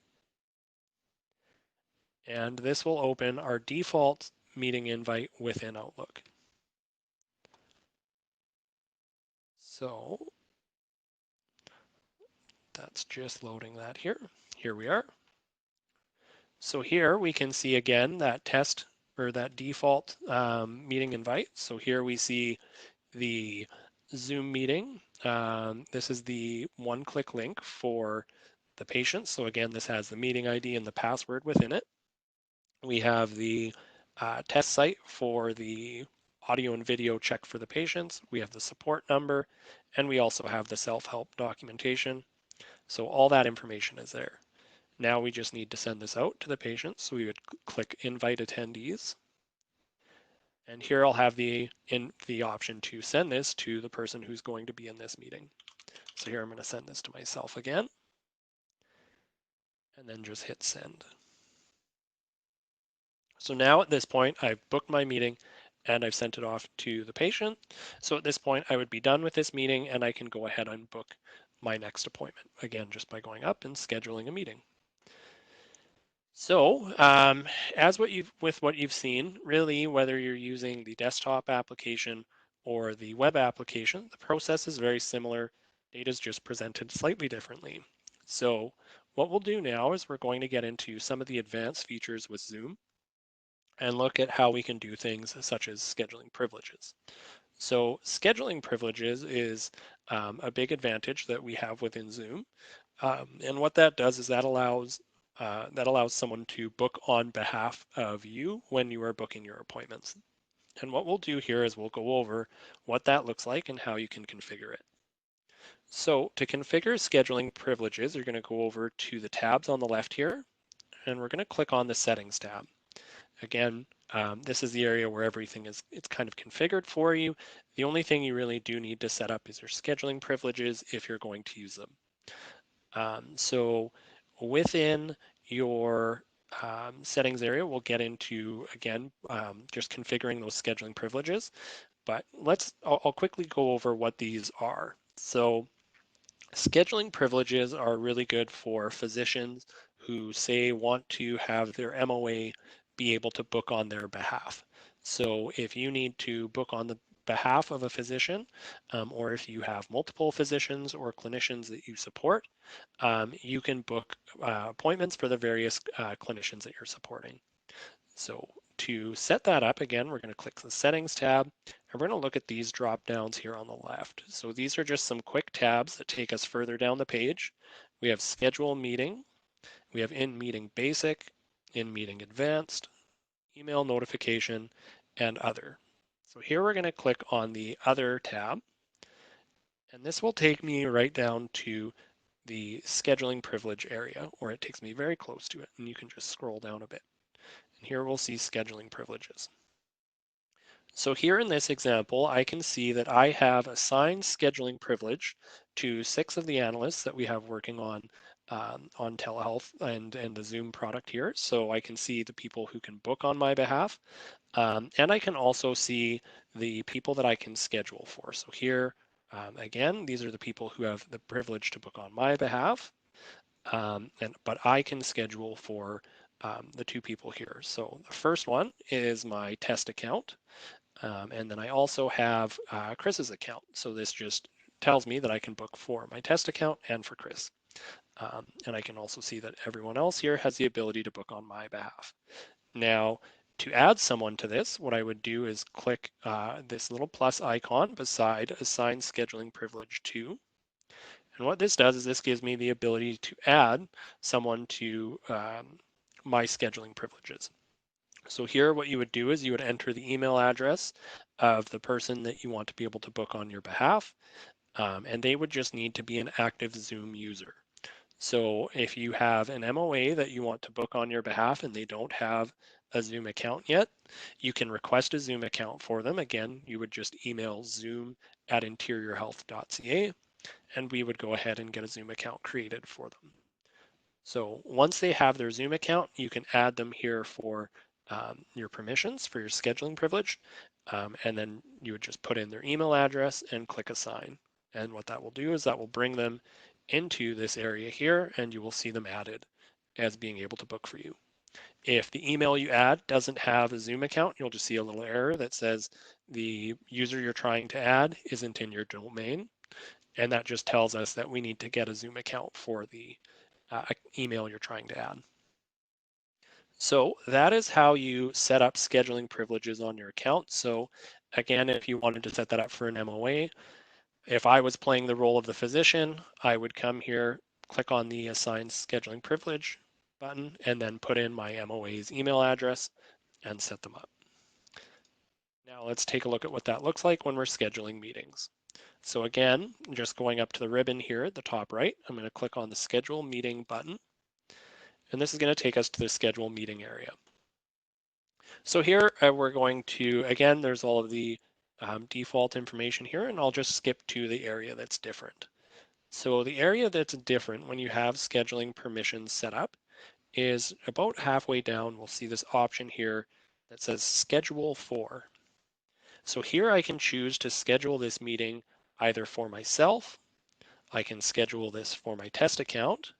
And this will open our default meeting invite within Outlook. So that's just loading that here. Here we are. So here we can see again that test or that default meeting invite. So here we see the Zoom meeting. This is the one-click link for the patient. So again, this has the meeting ID and the password within it. We have the test site for the audio and video check for the patients. We have the support number, and we also have the self-help documentation. So all that information is there. Now we just need to send this out to the patient. So we would click Invite Attendees. And here I'll have the option to send this to the person who's going to be in this meeting. So here I'm going to send this to myself again, and then just hit send. So now at this point, I've booked my meeting and I've sent it off to the patient. So at this point, I would be done with this meeting and I can go ahead and book my next appointment, again, just by going up and scheduling a meeting. So as with what you've seen, really, whether you're using the desktop application or the web application, the process is very similar. Data is just presented slightly differently. So what we'll do now is we're going to get into some of the advanced features with Zoom and look at how we can do things such as scheduling privileges. So scheduling privileges is a big advantage that we have within Zoom. And what that does is that allows someone to book on behalf of you when you are booking your appointments. And what we'll do here is we'll go over what that looks like and how you can configure it. So to configure scheduling privileges, you're going to go over to the tabs on the left here, and we're going to click on the Settings tab. Again, this is the area where everything is it's kind of configured for you. The only thing you really do need to set up is your scheduling privileges if you're going to use them. So within your settings area, we'll get into, again, just configuring those scheduling privileges. But I'll quickly go over what these are. So scheduling privileges are really good for physicians who, say, want to have their MOA be able to book on their behalf. So if you need to book on the behalf of a physician, or if you have multiple physicians or clinicians that you support, you can book appointments for the various clinicians that you're supporting. So to set that up, again, we're going to click the Settings tab, and we're going to look at these drop downs here on the left. So these are just some quick tabs that take us further down the page. We have Schedule Meeting, we have In Meeting Basic, In Meeting Advanced, Email Notification, and Other. So here we're going to click on the Other tab, and this will take me right down to the scheduling privilege area, or it takes me very close to it, and you can just scroll down a bit. And here we'll see scheduling privileges. So here in this example, I can see that I have assigned scheduling privilege to 6 of the analysts that we have working on telehealth and the Zoom product here. So I can see the people who can book on my behalf. And I can also see the people that I can schedule for. So here, again, these are the people who have the privilege to book on my behalf. But I can schedule for the 2 people here. So the first one is my test account. And then I also have Chris's account. So this just tells me that I can book for my test account and for Chris. And I can also see that everyone else here has the ability to book on my behalf. Now, To add someone to this, what I would do is click this little plus icon beside Assign Scheduling Privilege To. And what this does is this gives me the ability to add someone to my scheduling privileges. So here what you would do is you would enter the email address of the person that you want to be able to book on your behalf, and they would just need to be an active Zoom user. So if you have an MOA that you want to book on your behalf and they don't have a Zoom account yet, you can request a Zoom account for them. Again, you would just email zoom@interiorhealth.ca and we would go ahead and get a Zoom account created for them. So once they have their Zoom account, you can add them here for your permissions for your scheduling privilege. And then you would just put in their email address and click assign. And what that will do is that will bring them into this area here and you will see them added as being able to book for you. If the email you add doesn't have a Zoom account, you'll just see a little error that says the user you're trying to add isn't in your domain. And that just tells us that we need to get a Zoom account for the email you're trying to add. So that is how you set up scheduling privileges on your account. So again, if you wanted to set that up for an MOA, if I was playing the role of the physician, I would come here, click on the Assign Scheduling Privilege button, and then put in my MOA's email address and set them up. Now let's take a look at what that looks like when we're scheduling meetings. So again, just going up to the ribbon here at the top right, I'm going to click on the Schedule Meeting button, and this is going to take us to the Schedule Meeting area. So here we're going to, again, there's all of the default information here, and I'll just skip to the area that's different. So the area that's different when you have scheduling permissions set up is about halfway down. We'll see this option here that says Schedule For. So here I can choose to schedule this meeting either for myself, I can schedule this for my test account,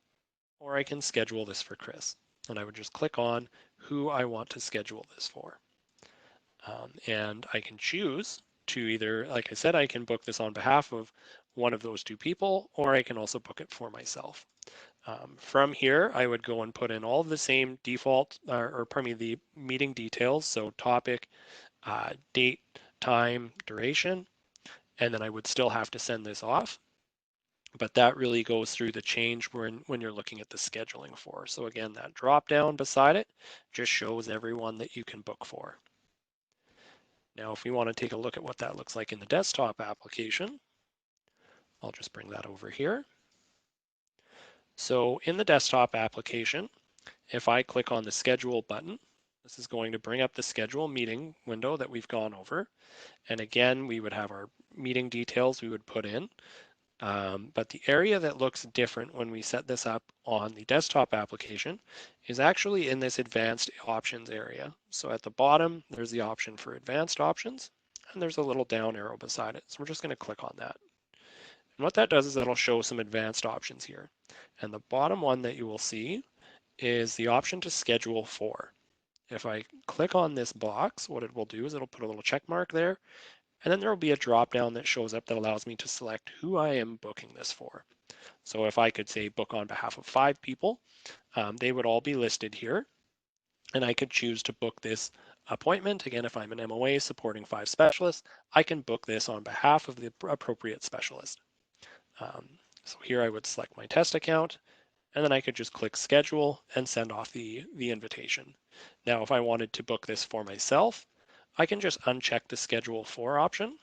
or I can schedule this for Chris. And I would just click on who I want to schedule this for. And I can choose to either, like I said, I can book this on behalf of one of those two people, or I can also book it for myself. From here, I would go and put in all of the same default, or pardon me, the meeting details, so topic, date, time, duration, and then I would still have to send this off. But that really goes through the change when you're looking at the scheduling for. So again, that drop down beside it just shows everyone that you can book for. Now, if we want to take a look at what that looks like in the desktop application, I'll just bring that over here. So in the desktop application, if I click on the schedule button, this is going to bring up the schedule meeting window that we've gone over. And again, we would have our meeting details we would put in. But the area that looks different when we set this up on the desktop application is actually in this advanced options area. So at the bottom, there's the option for advanced options, and there's a little down arrow beside it. So we're just going to click on that. And what that does is it'll show some advanced options here. And the bottom one that you will see is the option to schedule for. If I click on this box, what it will do is it'll put a little check mark there, and then there will be a drop down that shows up that allows me to select who I am booking this for. So if I could say book on behalf of 5 people, they would all be listed here. And I could choose to book this appointment. Again, if I'm an MOA supporting 5 specialists, I can book this on behalf of the appropriate specialist. So here I would select my test account, and then I could just click schedule and send off the invitation. Now, if I wanted to book this for myself, I can just uncheck the schedule for option.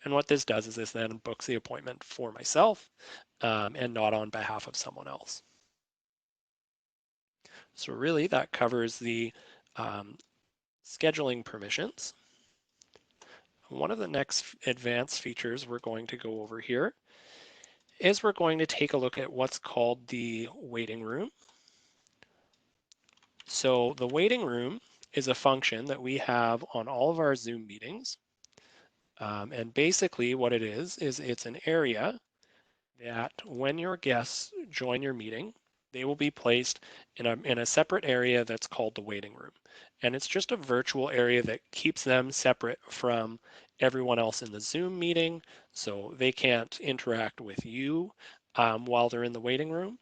And what this does is this then books the appointment for myself and not on behalf of someone else. So really that covers the scheduling permissions. One of the next advanced features we're going to go over here is we're going to take a look at what's called the waiting room. So the waiting room is a function that we have on all of our Zoom meetings. And basically what it is it's an area that when your guests join your meeting, they will be placed in a separate area that's called the waiting room. And it's just a virtual area that keeps them separate from everyone else in the Zoom meeting, so they can't interact with you while they're in the waiting room.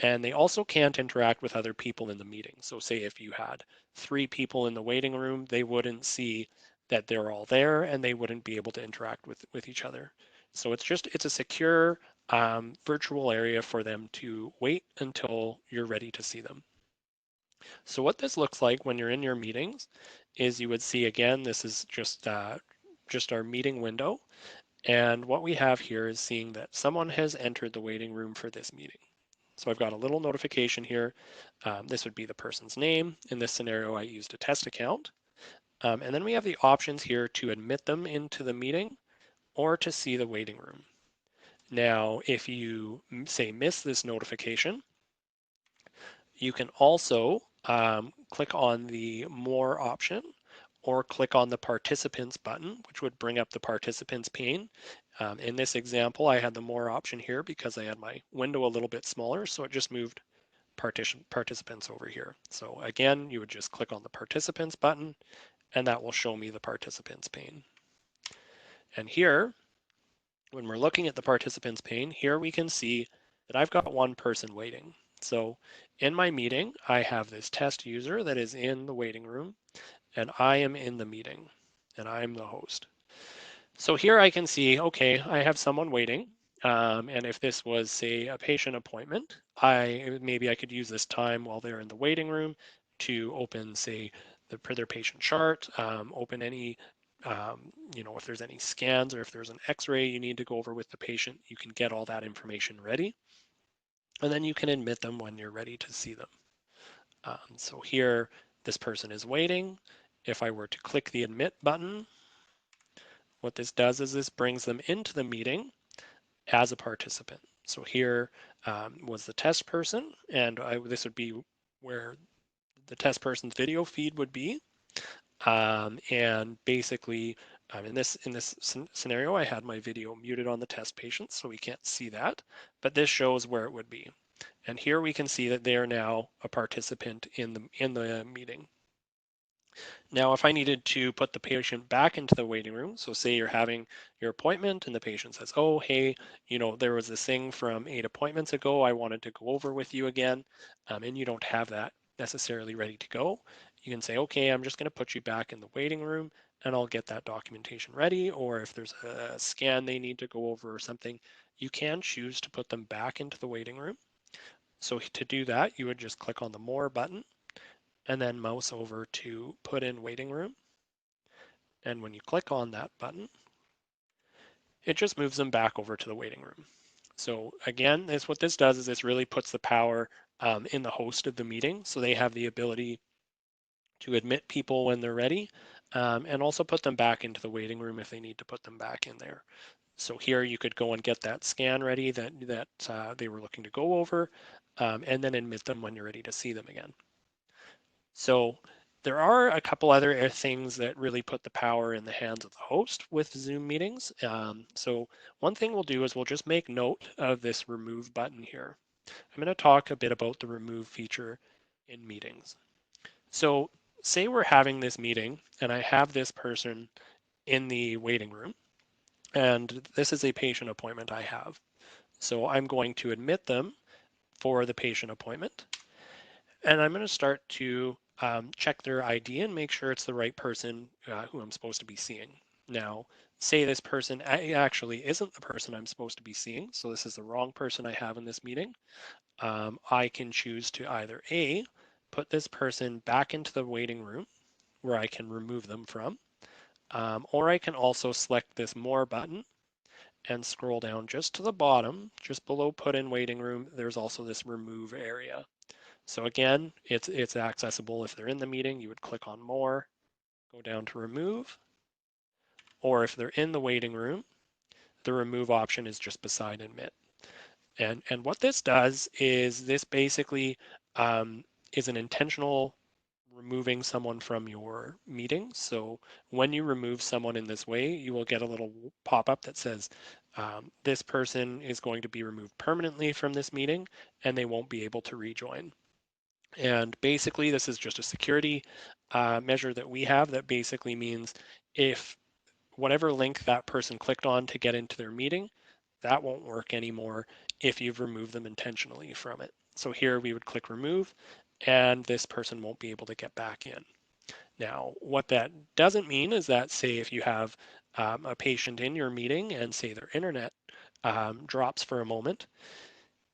And they also can't interact with other people in the meeting. So say if you had 3 people in the waiting room, they wouldn't see that they're all there and they wouldn't be able to interact with each other. So it's a secure virtual area for them to wait until you're ready to see them. So what this looks like when you're in your meetings is you would see, again, this is just our meeting window. And what we have here is seeing that someone has entered the waiting room for this meeting. So I've got a little notification here. This would be the person's name. In this scenario, I used a test account. And then we have the options here to admit them into the meeting or to see the waiting room. Now, if you say miss this notification, you can also click on the more option or click on the participants button, which would bring up the participants pane. In this example, I had the more option here because I had my window a little bit smaller, so it just moved participants over here. So again, you would just click on the participants button and that will show me the participants pane. And here, when we're looking at the participants pane, here we can see that I've got one person waiting. So in my meeting, I have this test user that is in the waiting room and I am in the meeting and I'm the host. So here I can see, okay, I have someone waiting. And if this was, say, a patient appointment, maybe I could use this time while they're in the waiting room to open, say, their patient chart, open any, if there's any scans or if there's an x-ray you need to go over with the patient, you can get all that information ready. And then you can admit them when you're ready to see them. So here, this person is waiting. If I were to click the admit button, what this does is this brings them into the meeting as a participant. So here was the test person, and this would be where the test person's video feed would be. And basically, in this scenario, I had my video muted on the test patient, so we can't see that, but this shows where it would be. And here we can see that they are now a participant in the meeting. Now, if I needed to put the patient back into the waiting room, so say you're having your appointment and the patient says, oh, hey, there was this thing from 8 appointments ago I wanted to go over with you again, and you don't have that necessarily ready to go, you can say, okay, I'm just going to put you back in the waiting room and I'll get that documentation ready. Or if there's a scan they need to go over or something, you can choose to put them back into the waiting room. So to do that, you would just click on the More button and then mouse over to Put in Waiting Room. And when you click on that button, it just moves them back over to the waiting room. So again, what this does is this really puts the power in the host of the meeting. So they have the ability to admit people when they're ready and also put them back into the waiting room if they need to put them back in there. So here you could go and get that scan ready that they were looking to go over and then admit them when you're ready to see them again. So there are a couple other things that really put the power in the hands of the host with Zoom meetings. So one thing we'll do is we'll just make note of this remove button here. I'm going to talk a bit about the remove feature in meetings. So say we're having this meeting and I have this person in the waiting room and this is a patient appointment I have. So I'm going to admit them for the patient appointment. And I'm going to start to check their ID and make sure it's the right person who I'm supposed to be seeing. Now, say this person actually isn't the person I'm supposed to be seeing, so this is the wrong person I have in this meeting. I can choose to either A, put this person back into the waiting room where I can remove them from, or I can also select this More button and scroll down just to the bottom, just below Put in Waiting Room, there's also this Remove area. So again, it's accessible if they're in the meeting, you would click on More, go down to Remove, or if they're in the waiting room, the Remove option is just beside Admit. And what this does is this basically is an intentional removing someone from your meeting. So when you remove someone in this way, you will get a little pop-up that says this person is going to be removed permanently from this meeting and they won't be able to rejoin. And basically, this is just a security measure that we have that basically means if whatever link that person clicked on to get into their meeting, that won't work anymore if you've removed them intentionally from it. So here we would click remove, and this person won't be able to get back in. Now, what that doesn't mean is that, say, if you have a patient in your meeting and say their internet drops for a moment,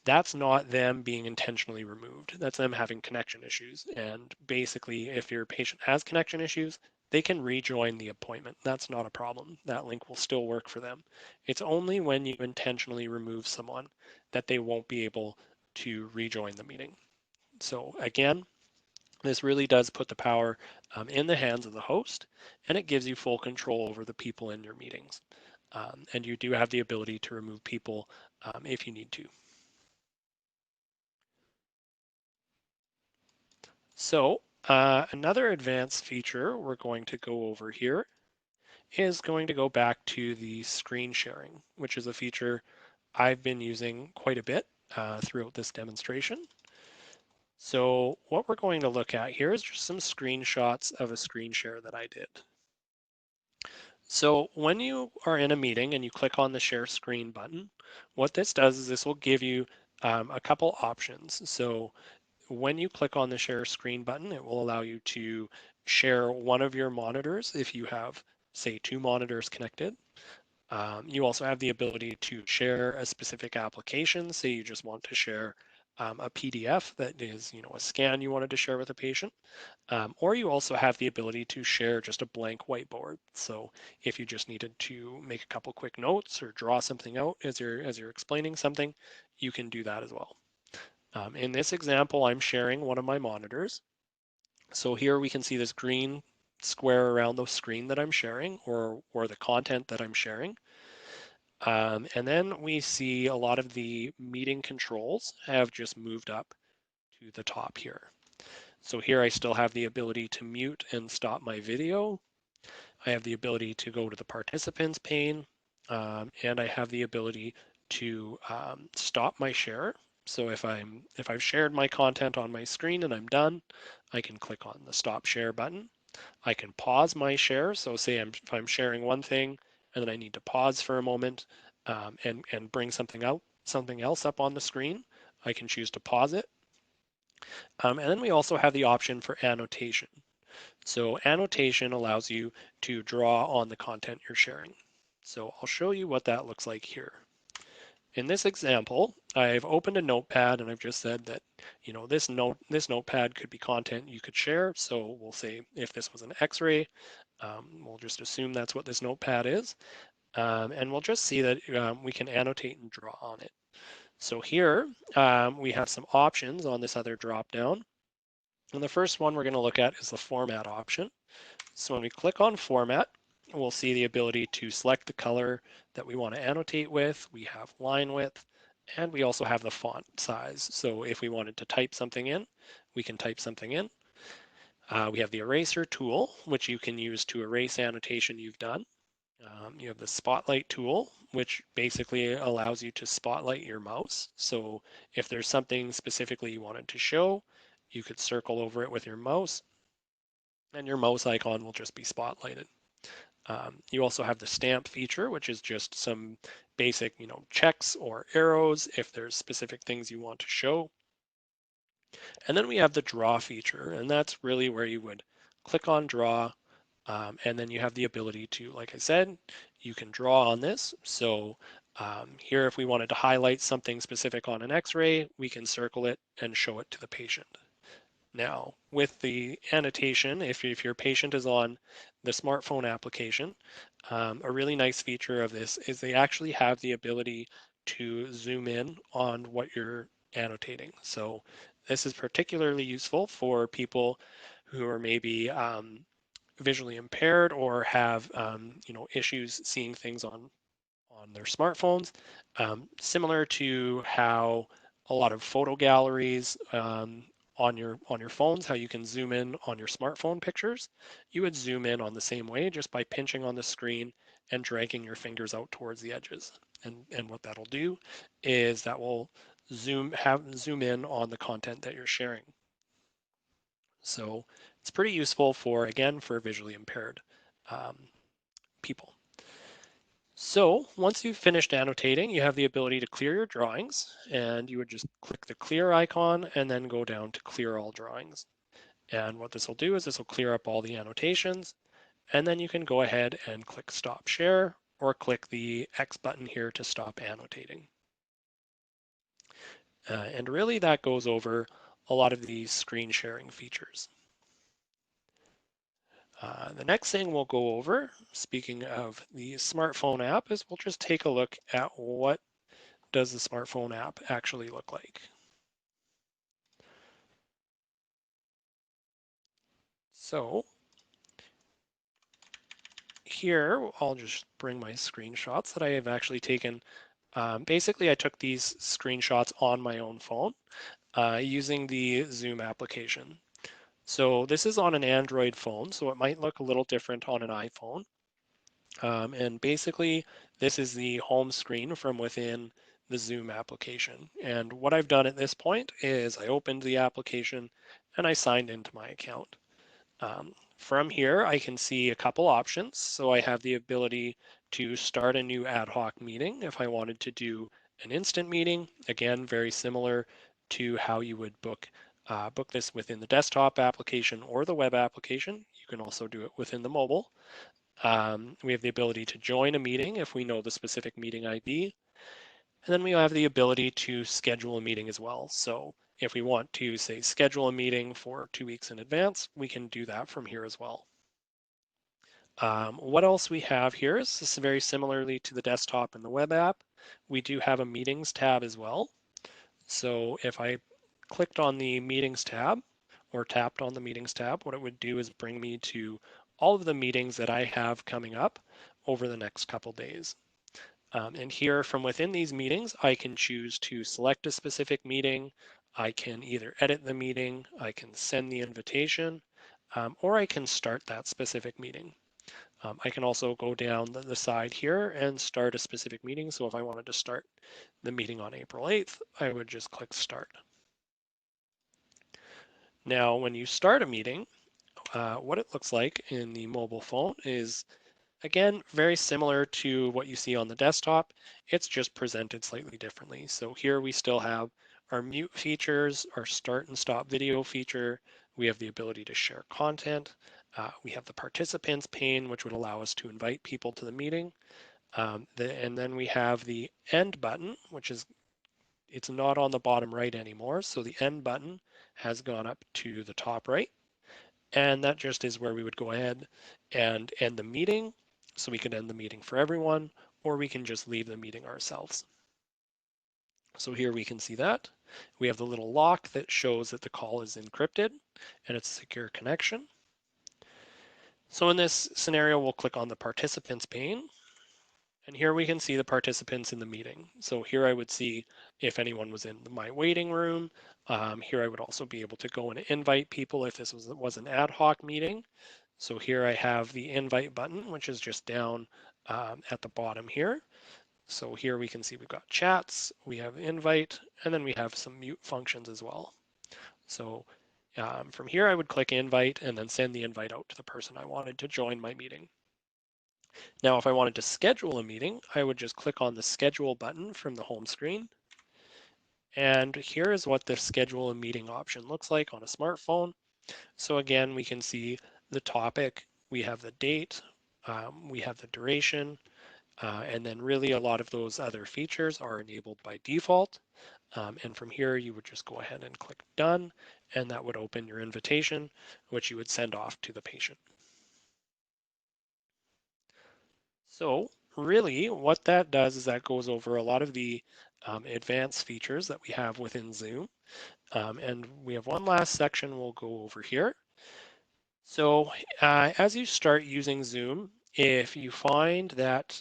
that's not them being intentionally removed. That's them having connection issues. And basically, if your patient has connection issues, they can rejoin the appointment. That's not a problem. That link will still work for them. It's only when you intentionally remove someone that they won't be able to rejoin the meeting. So again, this really does put the power in the hands of the host, and it gives you full control over the people in your meetings. And you do have the ability to remove people if you need to. So another advanced feature we're going to go over here is going to go back to the screen sharing, which is a feature I've been using quite a bit throughout this demonstration. So what we're going to look at here is just some screenshots of a screen share that I did. So when you are in a meeting and you click on the share screen button, what this does is this will give you a couple options. So when you click on the share screen button, it will allow you to share one of your monitors if you have, say, two monitors connected. You also have the ability to share a specific application. Say you just want to share a PDF that is, a scan you wanted to share with a patient. Or you also have the ability to share just a blank whiteboard. So if you just needed to make a couple quick notes or draw something out as you're explaining something, you can do that as well. In this example, I'm sharing one of my monitors. So here we can see this green square around the screen that I'm sharing, or the content that I'm sharing. And then we see a lot of the meeting controls have just moved up to the top here. So here I still have the ability to mute and stop my video. I have the ability to go to the participants pane, and I have the ability to stop my share. So if I've shared my content on my screen and I'm done, I can click on the stop share button. I can pause my share. So say if I'm sharing one thing and then I need to pause for a moment and bring something else up on the screen, I can choose to pause it. And then we also have the option for annotation. So annotation allows you to draw on the content you're sharing. So I'll show you what that looks like here. In this example, I've opened a notepad and I've just said that, this notepad could be content you could share. So we'll say if this was an X-ray, we'll just assume that's what this notepad is. And we'll just see that we can annotate and draw on it. So here we have some options on this other drop down. And the first one we're going to look at is the format option. So when we click on format, we'll see the ability to select the color that we want to annotate with. We have line width, and we also have the font size. So if we wanted to type something in, we can type something in. We have the eraser tool, which you can use to erase annotation you've done. You have the spotlight tool, which basically allows you to spotlight your mouse. So if there's something specifically you wanted to show, you could circle over it with your mouse, and your mouse icon will just be spotlighted. You also have the stamp feature, which is just some basic, checks or arrows if there's specific things you want to show. And then we have the draw feature, and that's really where you would click on draw, and then you have the ability to, like I said, you can draw on this. So here, if we wanted to highlight something specific on an X-ray, we can circle it and show it to the patient. Now, with the annotation, if your patient is on the smartphone application, a really nice feature of this is they actually have the ability to zoom in on what you're annotating. So this is particularly useful for people who are maybe visually impaired or have issues seeing things on their smartphones, similar to how a lot of photo galleries on your phones, how you can zoom in on your smartphone pictures. You would zoom in on the same way just by pinching on the screen and dragging your fingers out towards the edges. And what that'll do is that will zoom in on the content that you're sharing. So it's pretty useful for, again, for visually impaired people. So once you've finished annotating, you have the ability to clear your drawings, and you would just click the clear icon and then go down to clear all drawings. And what this will do is this will clear up all the annotations, and then you can go ahead and click stop share or click the X button here to stop annotating. And really that goes over a lot of these screen sharing features. The next thing we'll go over, speaking of the smartphone app, is we'll just take a look at what does the smartphone app actually look like. So here, I'll just bring my screenshots that I have actually taken. Basically, I took these screenshots on my own phone using the Zoom application. So this is on an Android phone, so it might look a little different on an iPhone. And basically, this is the home screen from within the Zoom application. And what I've done at this point is I opened the application and I signed into my account. From here, I can see a couple options. So I have the ability to start a new ad hoc meeting if I wanted to do an instant meeting. Again, very similar to how you would book this within the desktop application or the web application. You can also do it within the mobile. We have the ability to join a meeting if we know the specific meeting ID. And then we have the ability to schedule a meeting as well. So if we want to, say, schedule a meeting for 2 weeks in advance, we can do that from here as well. What else we have here is this is very similarly to the desktop and the web app. We do have a meetings tab as well. So if I clicked on the meetings tab or tapped on the meetings tab, what it would do is bring me to all of the meetings that I have coming up over the next couple days. And here from within these meetings, I can choose to select a specific meeting. I can either edit the meeting, I can send the invitation, or I can start that specific meeting. I can also go down the side here and start a specific meeting. So if I wanted to start the meeting on April 8th, I would just click start. Now, when you start a meeting, what it looks like in the mobile phone is, again, very similar to what you see on the desktop. It's just presented slightly differently. So here we still have our mute features, our start and stop video feature. We have the ability to share content. We have the participants pane, which would allow us to invite people to the meeting. And then we have the end button, which is, it's not on the bottom right anymore. So the end button has gone up to the top right. And that just is where we would go ahead and end the meeting. So we could end the meeting for everyone, or we can just leave the meeting ourselves. So here we can see that. We have the little lock that shows that the call is encrypted and it's a secure connection. So in this scenario, we'll click on the participants pane. And here we can see the participants in the meeting. So here I would see if anyone was in my waiting room. Here I would also be able to go and invite people if this was an ad hoc meeting. So here I have the invite button, which is just down at the bottom here. So here we can see we've got chats, we have invite, and then we have some mute functions as well. So from here I would click invite and then send the invite out to the person I wanted to join my meeting. Now, if I wanted to schedule a meeting, I would just click on the schedule button from the home screen. And here is what the schedule a meeting option looks like on a smartphone. So again, we can see the topic, we have the date, we have the duration, and then really a lot of those other features are enabled by default. And from here, you would just go ahead and click done, and that would open your invitation, which you would send off to the patient. So really what that does is that goes over a lot of the advanced features that we have within Zoom. And we have one last section we'll go over here. So as you start using Zoom, if you find that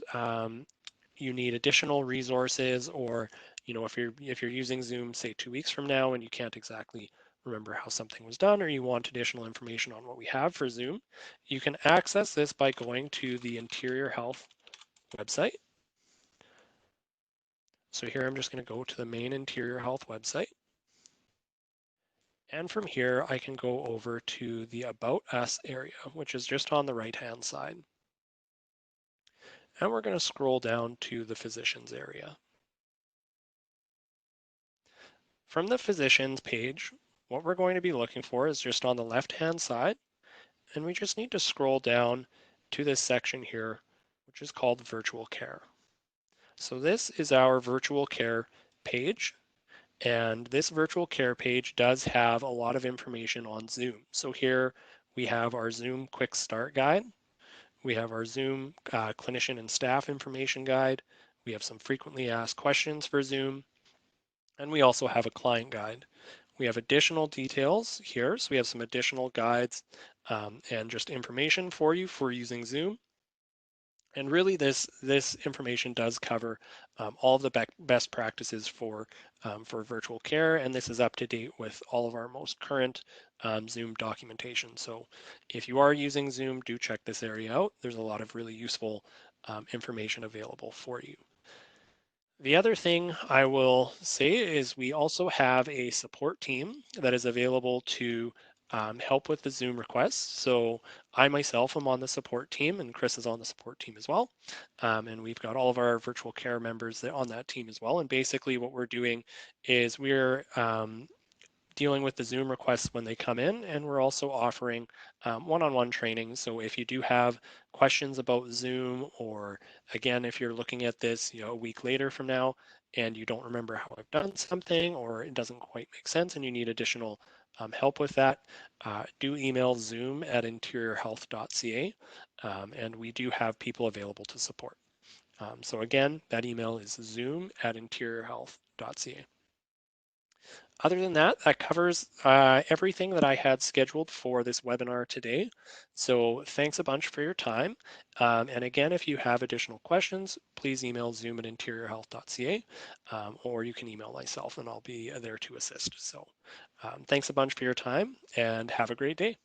you need additional resources, or if you're using Zoom, say 2 weeks from now, and you can't exactly remember how something was done, or you want additional information on what we have for Zoom, you can access this by going to the Interior Health website. So here I'm just going to go to the main Interior Health website. And from here, I can go over to the About Us area, which is just on the right-hand side. and we're going to scroll down to the physicians area. From the physicians page, what we're going to be looking for is just on the left-hand side, and we just need to scroll down to this section here, which is called virtual care. So this is our virtual care page, and this virtual care page does have a lot of information on Zoom. So here we have our Zoom quick start guide. We have our Zoom clinician and staff information guide. We have some frequently asked questions for Zoom, and we also have a client guide. We have additional details here, so we have some additional guides and just information for you for using Zoom. And really this information does cover all of the best practices for virtual care, and this is up to date with all of our most current Zoom documentation. So if you are using Zoom, do check this area out. There's a lot of really useful information available for you. The other thing I will say is we also have a support team that is available to help with the Zoom requests. So I myself am on the support team, and Chris is on the support team as well. And we've got all of our virtual care members on that team as well. And basically what we're doing is we're dealing with the Zoom requests when they come in, and we're also offering one-on-one training. So if you do have questions about Zoom, or again, if you're looking at this, a week later from now, and you don't remember how I've done something, or it doesn't quite make sense, and you need additional help with that, do email zoom@interiorhealth.ca, and we do have people available to support. So again, that email is zoom@interiorhealth.ca. Other than that, that covers everything that I had scheduled for this webinar today. So thanks a bunch for your time. And again, if you have additional questions, please email zoom@interiorhealth.ca, or you can email myself and I'll be there to assist. So thanks a bunch for your time and have a great day.